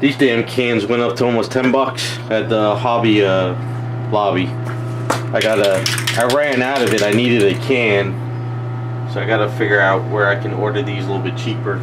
These damn cans went up to almost $10 at the Hobby Lobby. I ran out of it. I needed a can, so I gotta figure out where I can order these a little bit cheaper.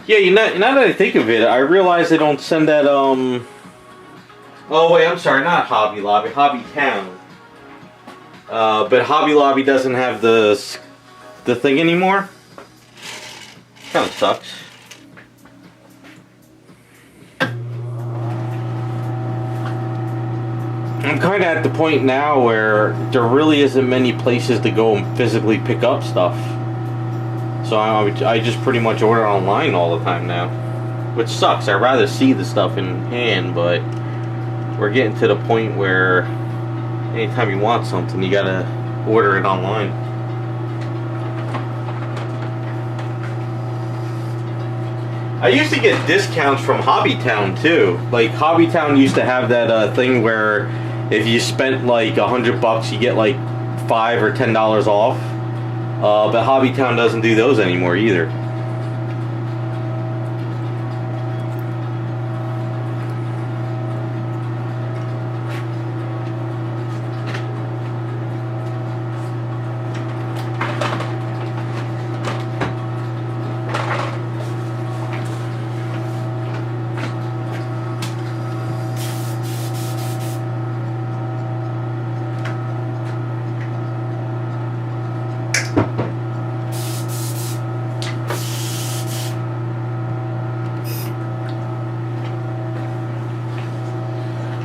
Yeah, now that I think of it, I realize they don't send that, Oh wait, I'm sorry, not Hobby Lobby, Hobby Town. But Hobby Lobby doesn't have the thing anymore. Kind of sucks. I'm kind of at the point now where there really isn't many places to go and physically pick up stuff. So I just pretty much order online all the time now, which sucks. I'd rather see the stuff in hand, but we're getting to the point where anytime you want something, you gotta order it online. I used to get discounts from Hobbytown too. Like Hobbytown used to have that thing where if you spent like $100, you get like $5 or $10 off. But Hobbytown doesn't do those anymore either.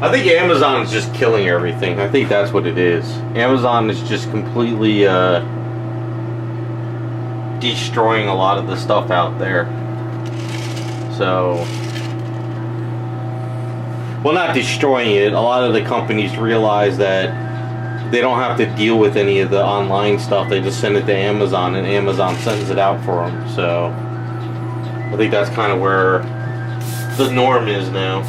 I think Amazon is just killing everything. I think that's what it is. Amazon is just completely destroying a lot of the stuff out there. So, well, not destroying it. A lot of the companies realize that they don't have to deal with any of the online stuff. They just send it to Amazon, and Amazon sends it out for them. So, I think that's kind of where the norm is now.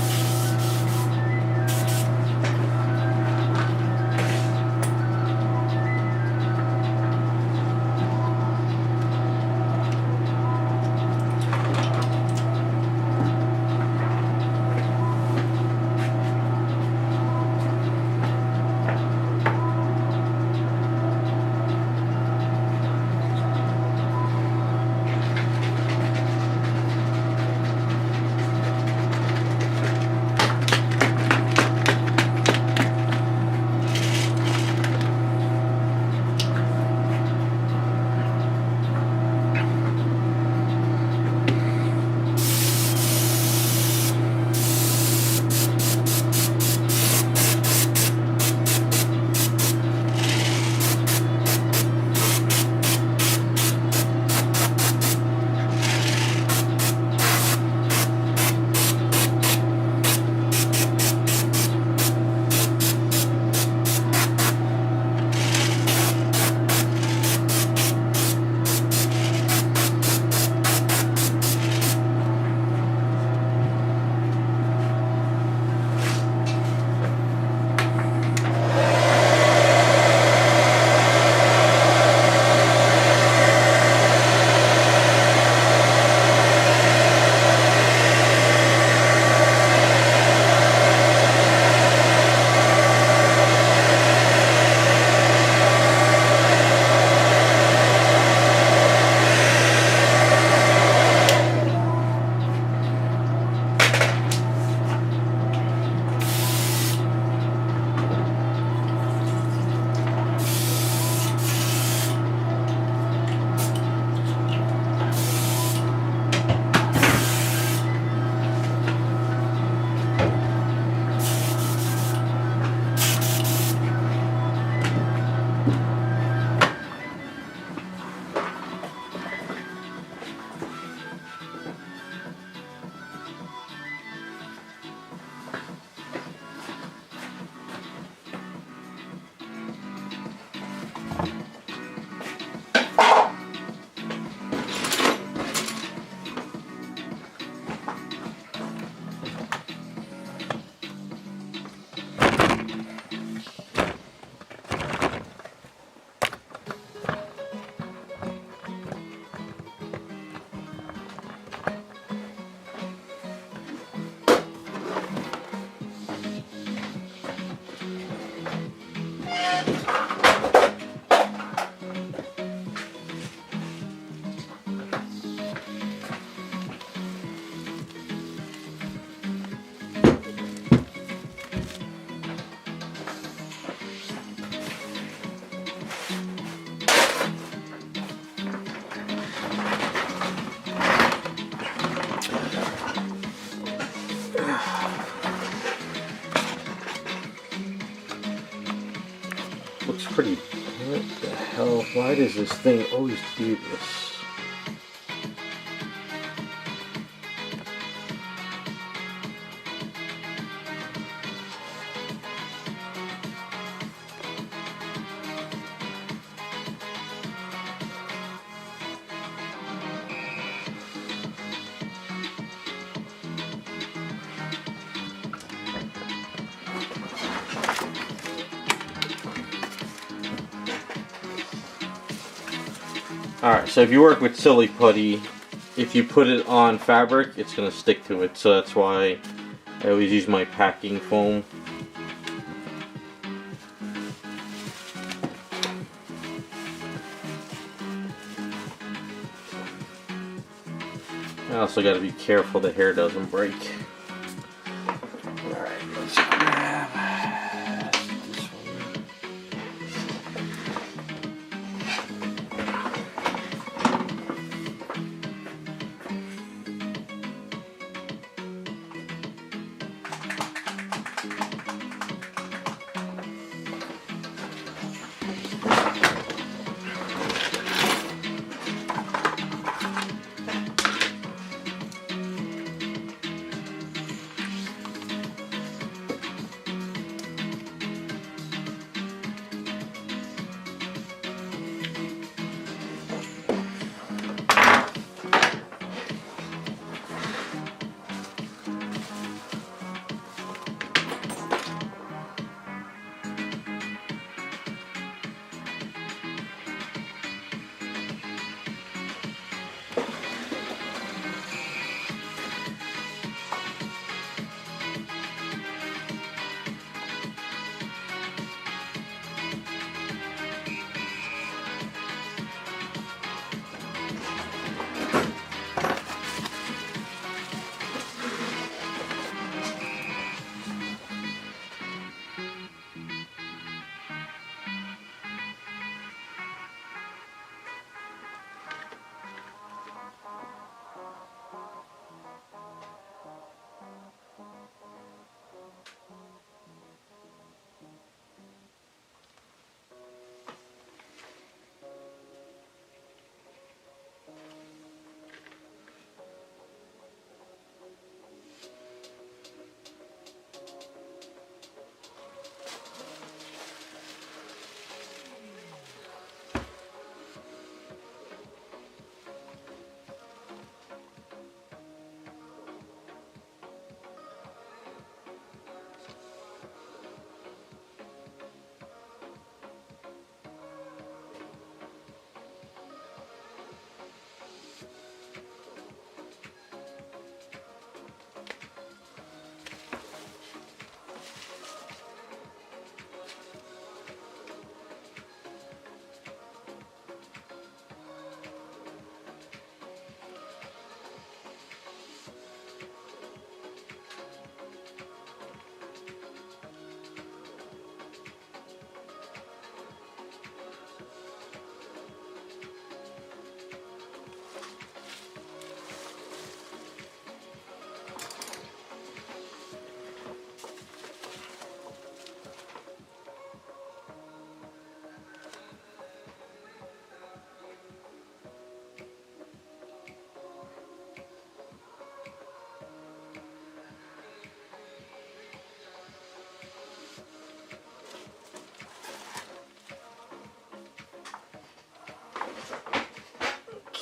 pretty... What the hell? Why does this thing always do this? Alright, so if you work with silly putty, if you put it on fabric, it's going to stick to it. So that's why I always use my packing foam. I also got to be careful the hair doesn't break. Alright, let's grab this one.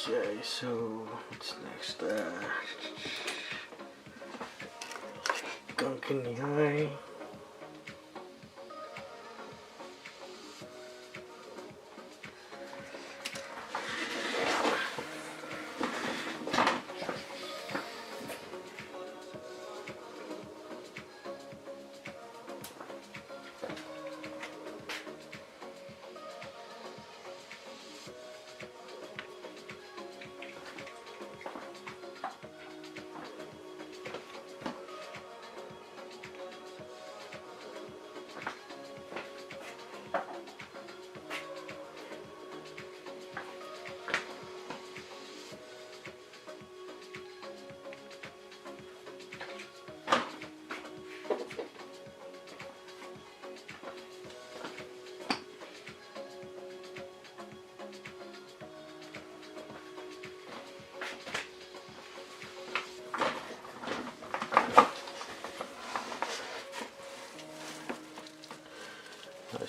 Okay, so what's next? Gunk in the eye.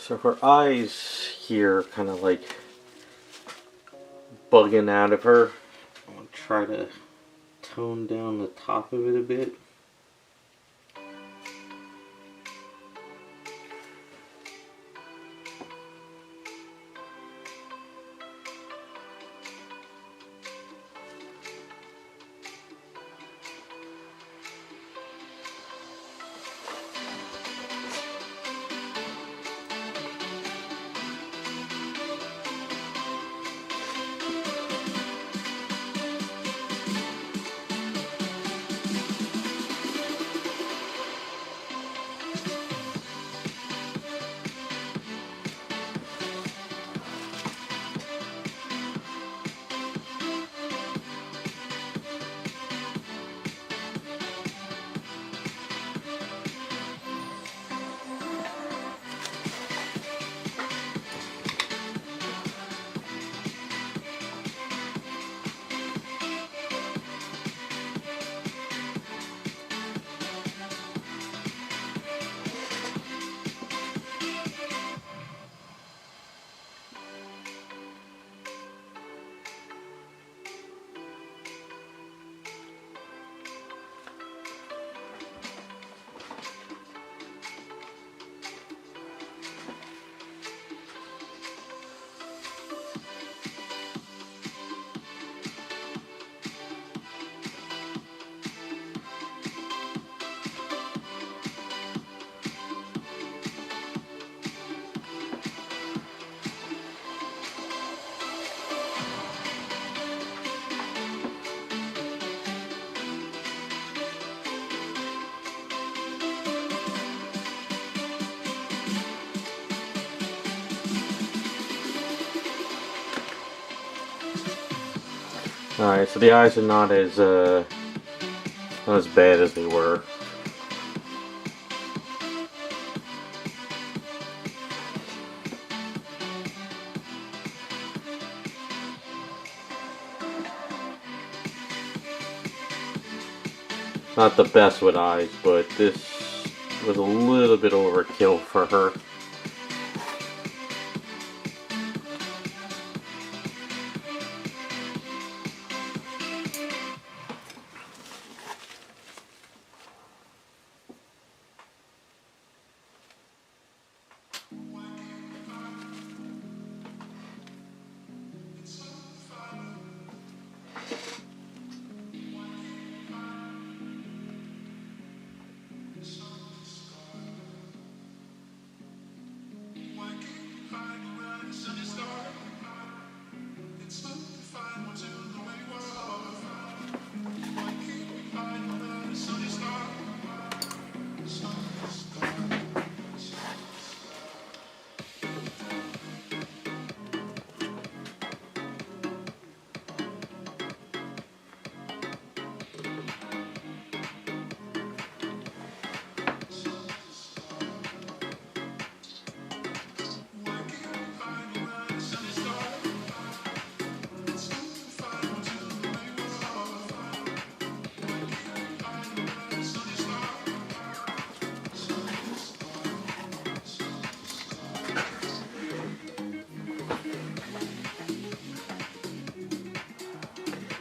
So her eyes here kind of like bugging out of her. I'm going to try to tone down the top of it a bit. Alright, so the eyes are not as bad as they were. Not the best with eyes, but this was a little bit overkill for her.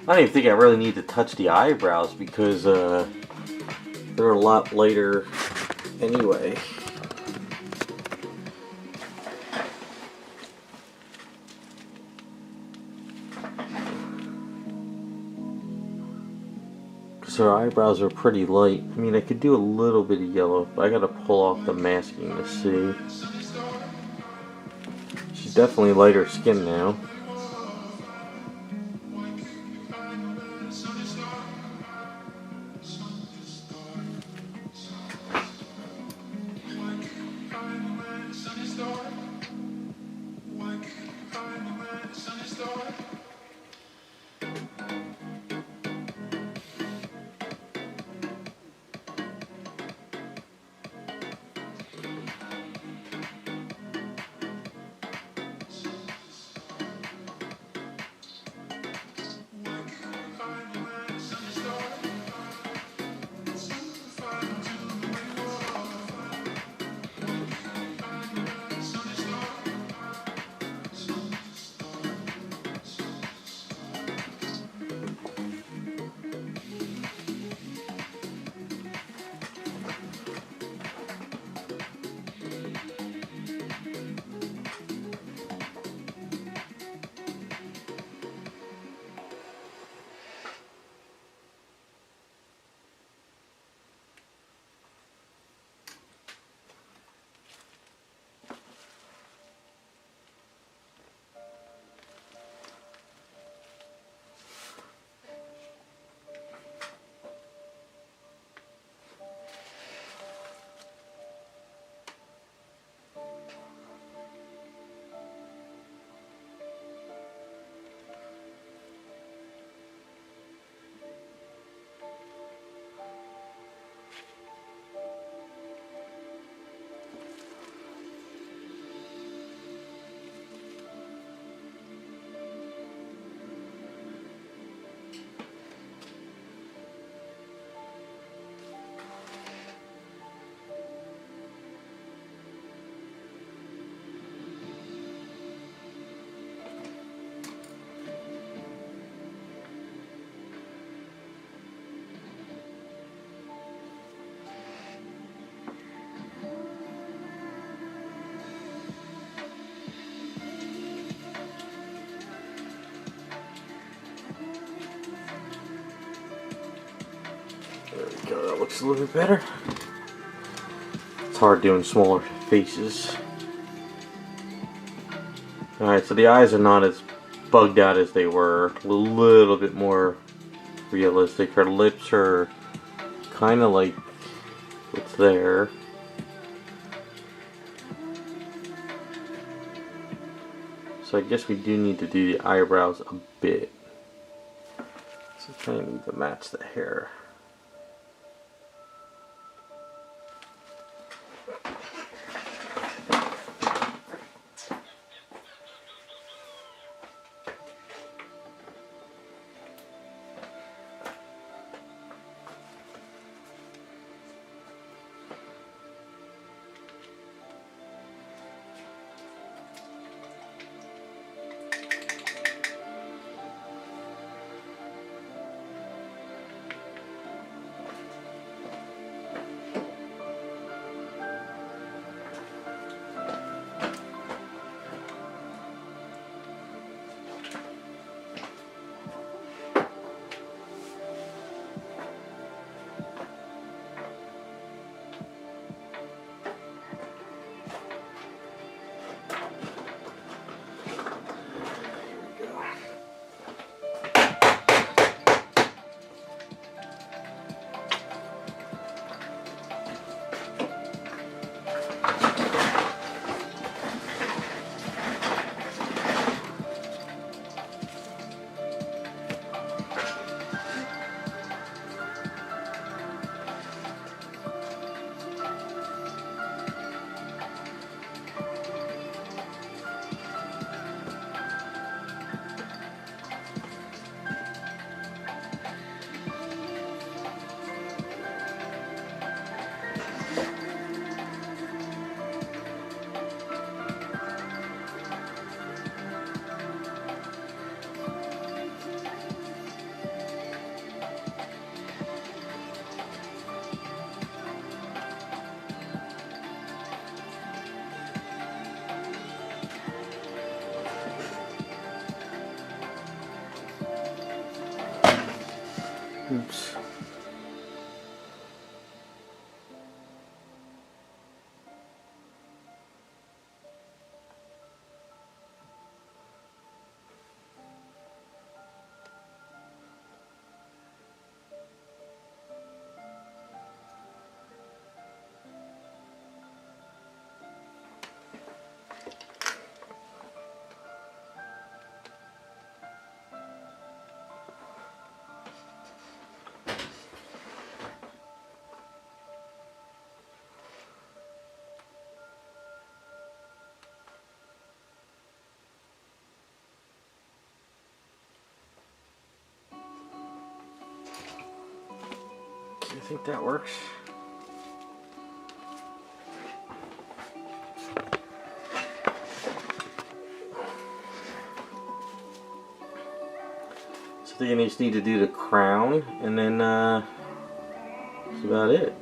I don't even think I really need to touch the eyebrows because they're a lot lighter anyway. Because her eyebrows are pretty light. I mean, I could do a little bit of yellow, but I gotta pull off the masking to see. She's definitely lighter skin now. go, that looks a little bit better. It's hard doing smaller faces. Alright, so the eyes are not as bugged out as they were. A little bit more realistic. Her lips are kind of like what's there. So I guess we do need to do the eyebrows a bit. So I kind of need to match the hair. Oops. I think that works. So I think I just need to do the crown, and then that's about it.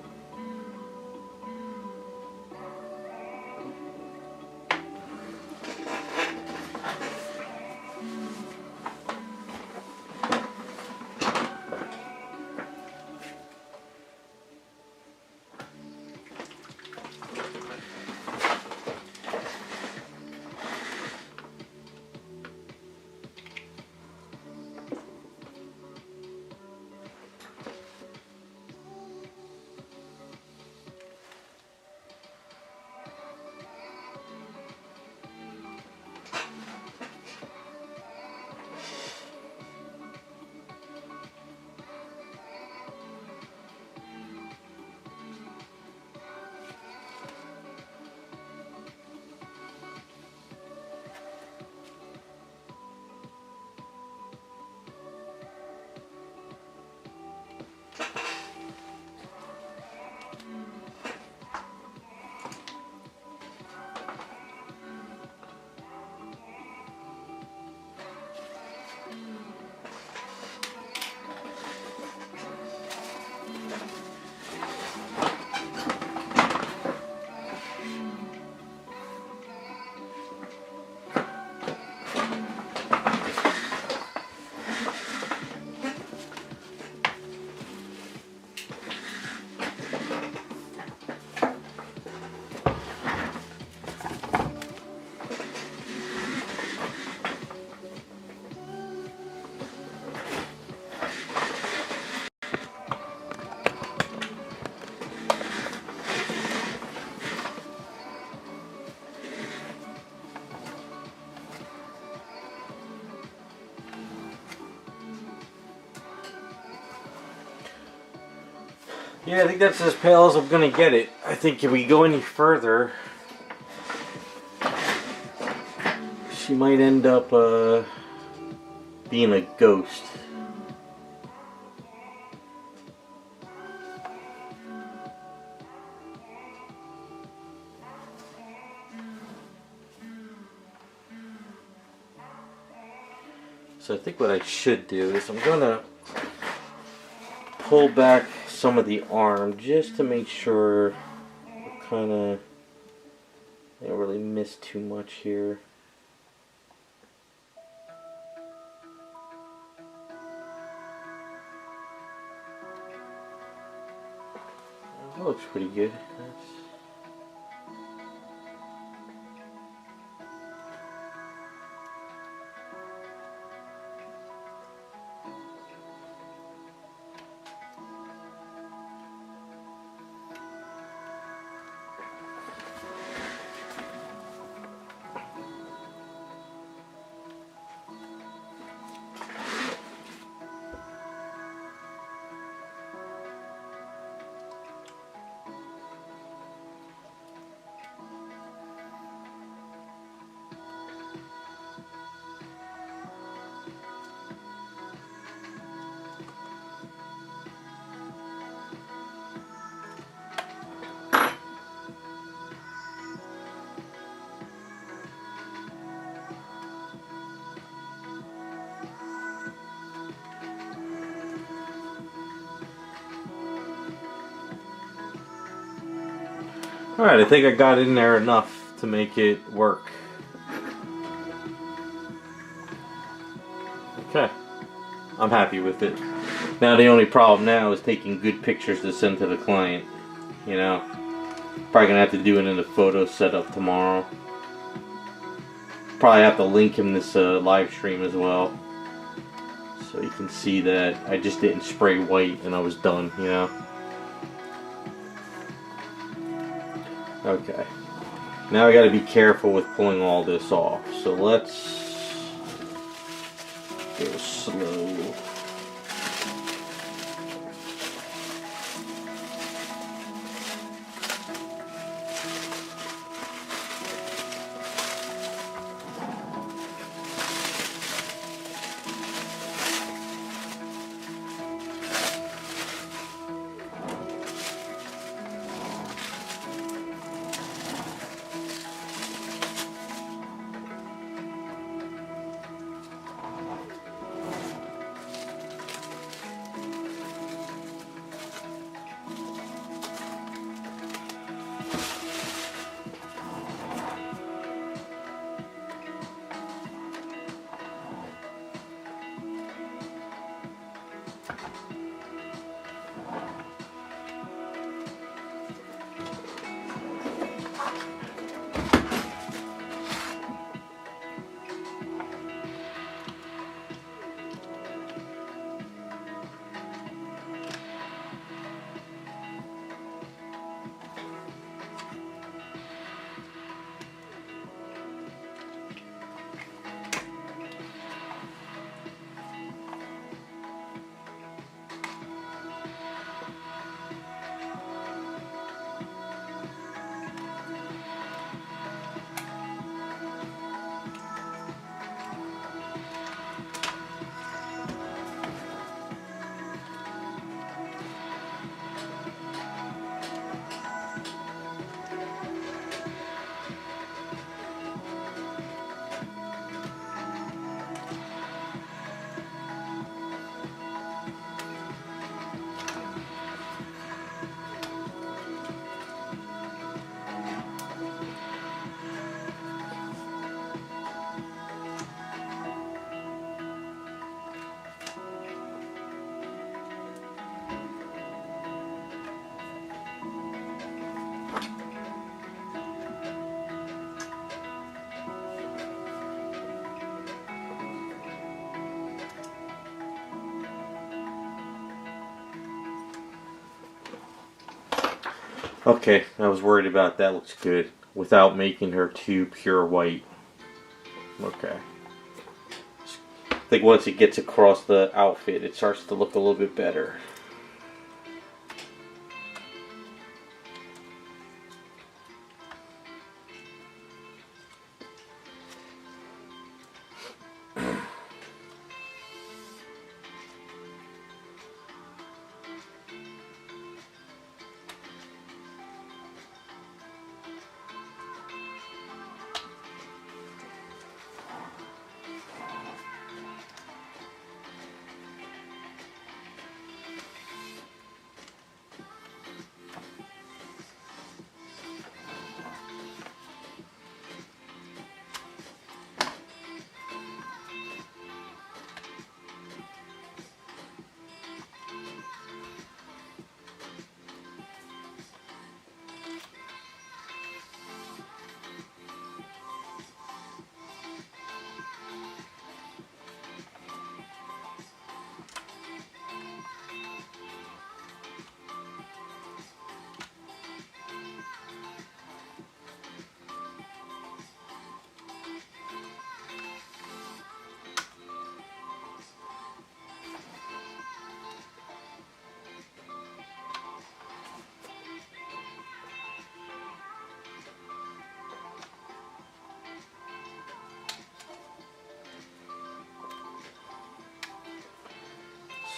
Yeah, I think that's as pale as I'm gonna get it. I think if we go any further, she might end up being a ghost. So I think what I should do is I'm gonna pull back some of the arm just to make sure we're kind of don't really miss too much here. That looks pretty good. Alright, I think I got in there enough to make it work. Okay. I'm happy with it. Now the only problem now is taking good pictures to send to the client. You know? Probably gonna have to do it in a photo setup tomorrow. Probably have to link him this live stream as well. So you can see that I just didn't spray white and I was done, you know? Okay. Now I gotta be careful with pulling all this off. So let's go slow. Okay, I was worried about that. Looks good without making her too pure white. Okay. I think once it gets across the outfit, it starts to look a little bit better.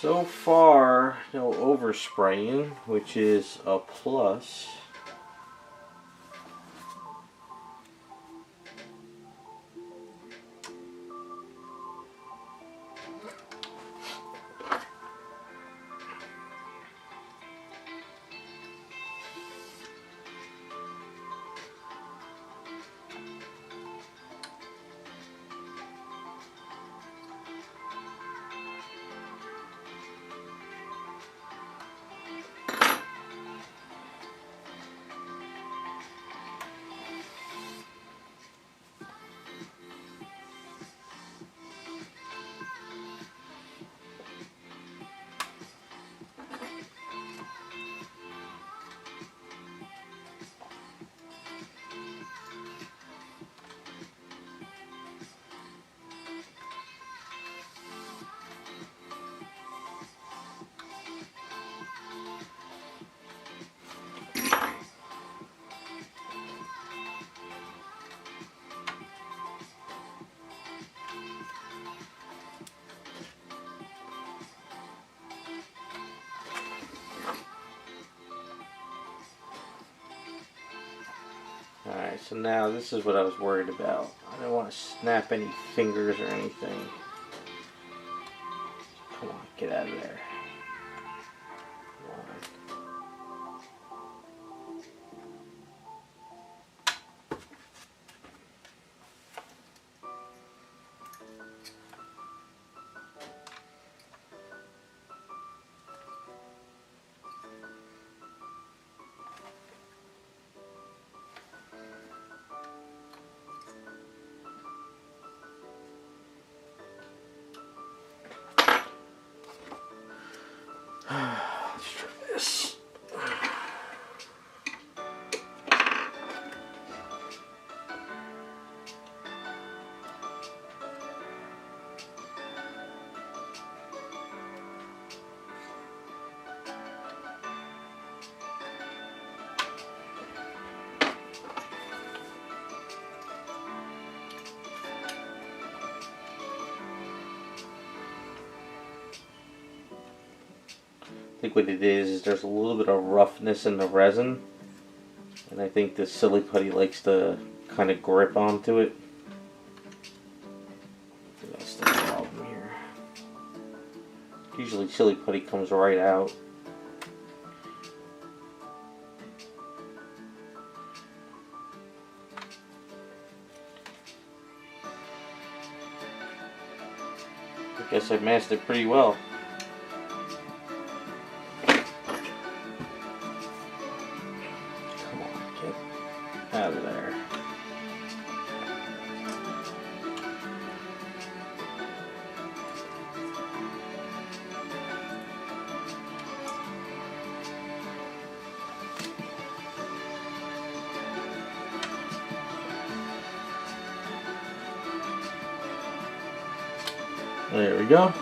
So far, no overspraying, which is a plus. Alright, so now this is what I was worried about. I don't want to snap any fingers or anything. Come on, get out of there. Come on. Let's try this. I think what it is there's a little bit of roughness in the resin, and I think the silly putty likes to kind of grip onto it. That's the problem here. Usually silly putty comes right out. I guess I masked it pretty well. Out of there. There we go.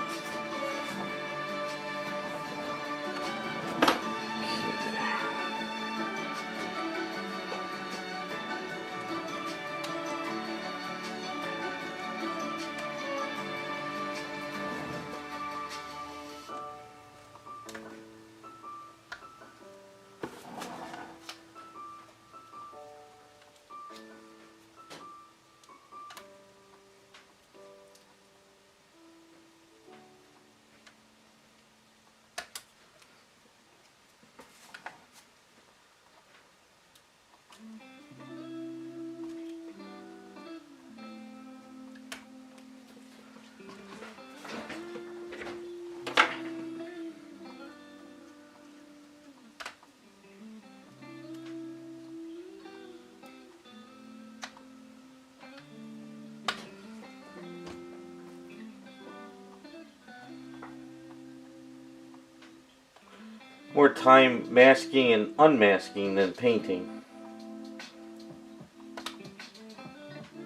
More time masking and unmasking than painting.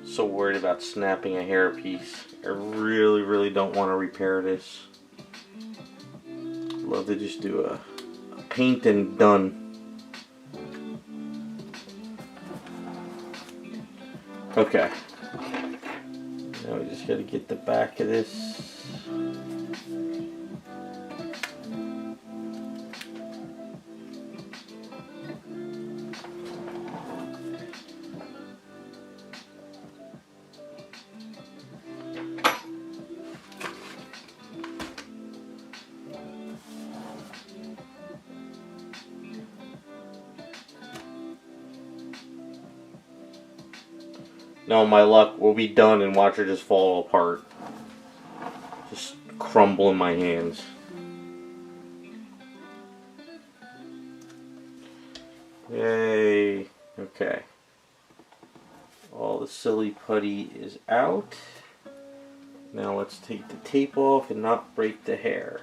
So worried about snapping a hairpiece. I really don't want to repair this. Love to just do a paint and done. Okay. Now we just gotta get the back of this. No, my luck, we'll be done and watch her just fall apart. Just crumble in my hands. Yay. Okay. All the silly putty is out. Now let's take the tape off and not break the hair.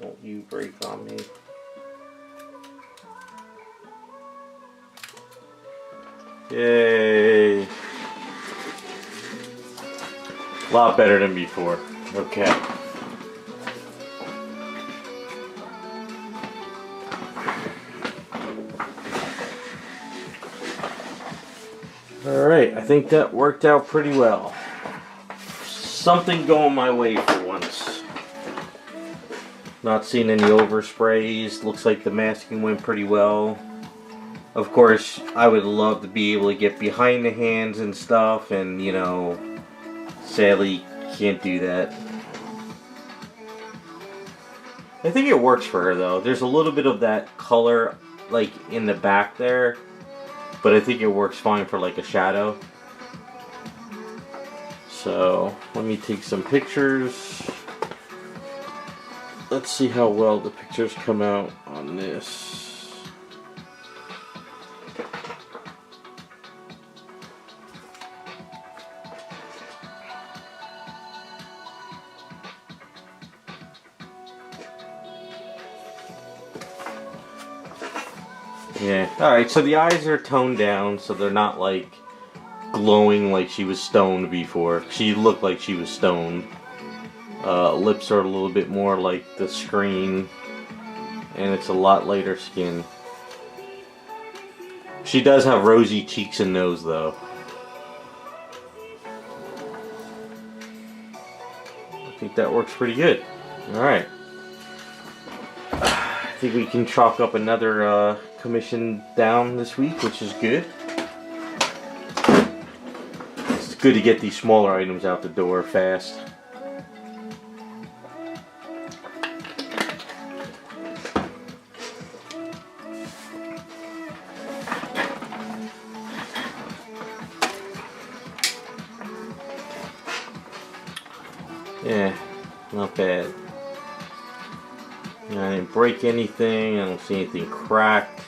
Don't you break on me. Yay. A lot better than before. Okay. Alright, I think that worked out pretty well. Something going my way for once. Not seeing any oversprays. Looks like the masking went pretty well. Of course, I would love to be able to get behind the hands and stuff, and you know, sadly can't do that. I think it works for her though. There's a little bit of that color like in the back there, but I think it works fine for like a shadow. So let me take some pictures. Let's see how well the pictures come out on this. Yeah, alright, so the eyes are toned down, so they're not like glowing like she was stoned before. She looked like she was stoned. Lips are a little bit more like the screen, and it's a lot lighter skin. She does have rosy cheeks and nose though. I think that works pretty good. Alright. I think we can chalk up another commission down this week, which is good. It's good to get these smaller items out the door fast. Yeah, not bad. I didn't break anything. I don't see anything cracked.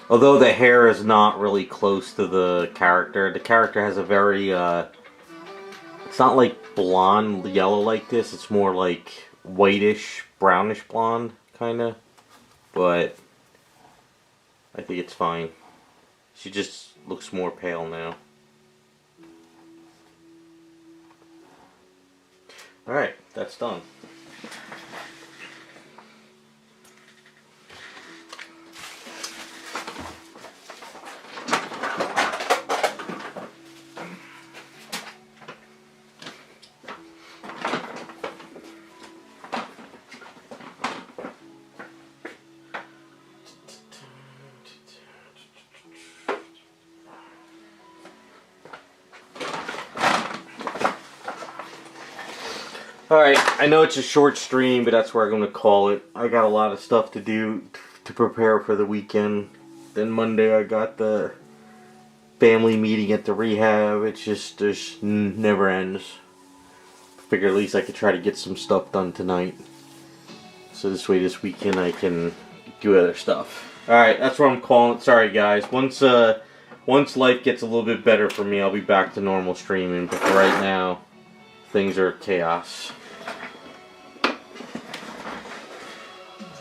Although the hair is not really close to the character. The character has a very, it's not like blonde yellow like this. It's more like whitish, brownish blonde, kinda. But I think it's fine. She just looks more pale now. Alright, that's done. Alright, I know it's a short stream, but that's where I'm going to call it. I got a lot of stuff to do to prepare for the weekend. Then Monday I got the family meeting at the rehab. It's just never ends. Figure at least I could try to get some stuff done tonight. So this way this weekend I can do other stuff. Alright, that's what I'm calling it. Sorry guys. Once life gets a little bit better for me, I'll be back to normal streaming. But for right now, things are chaos.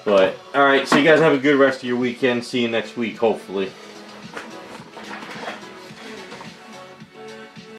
But, alright, so you guys have a good rest of your weekend. See you next week, hopefully.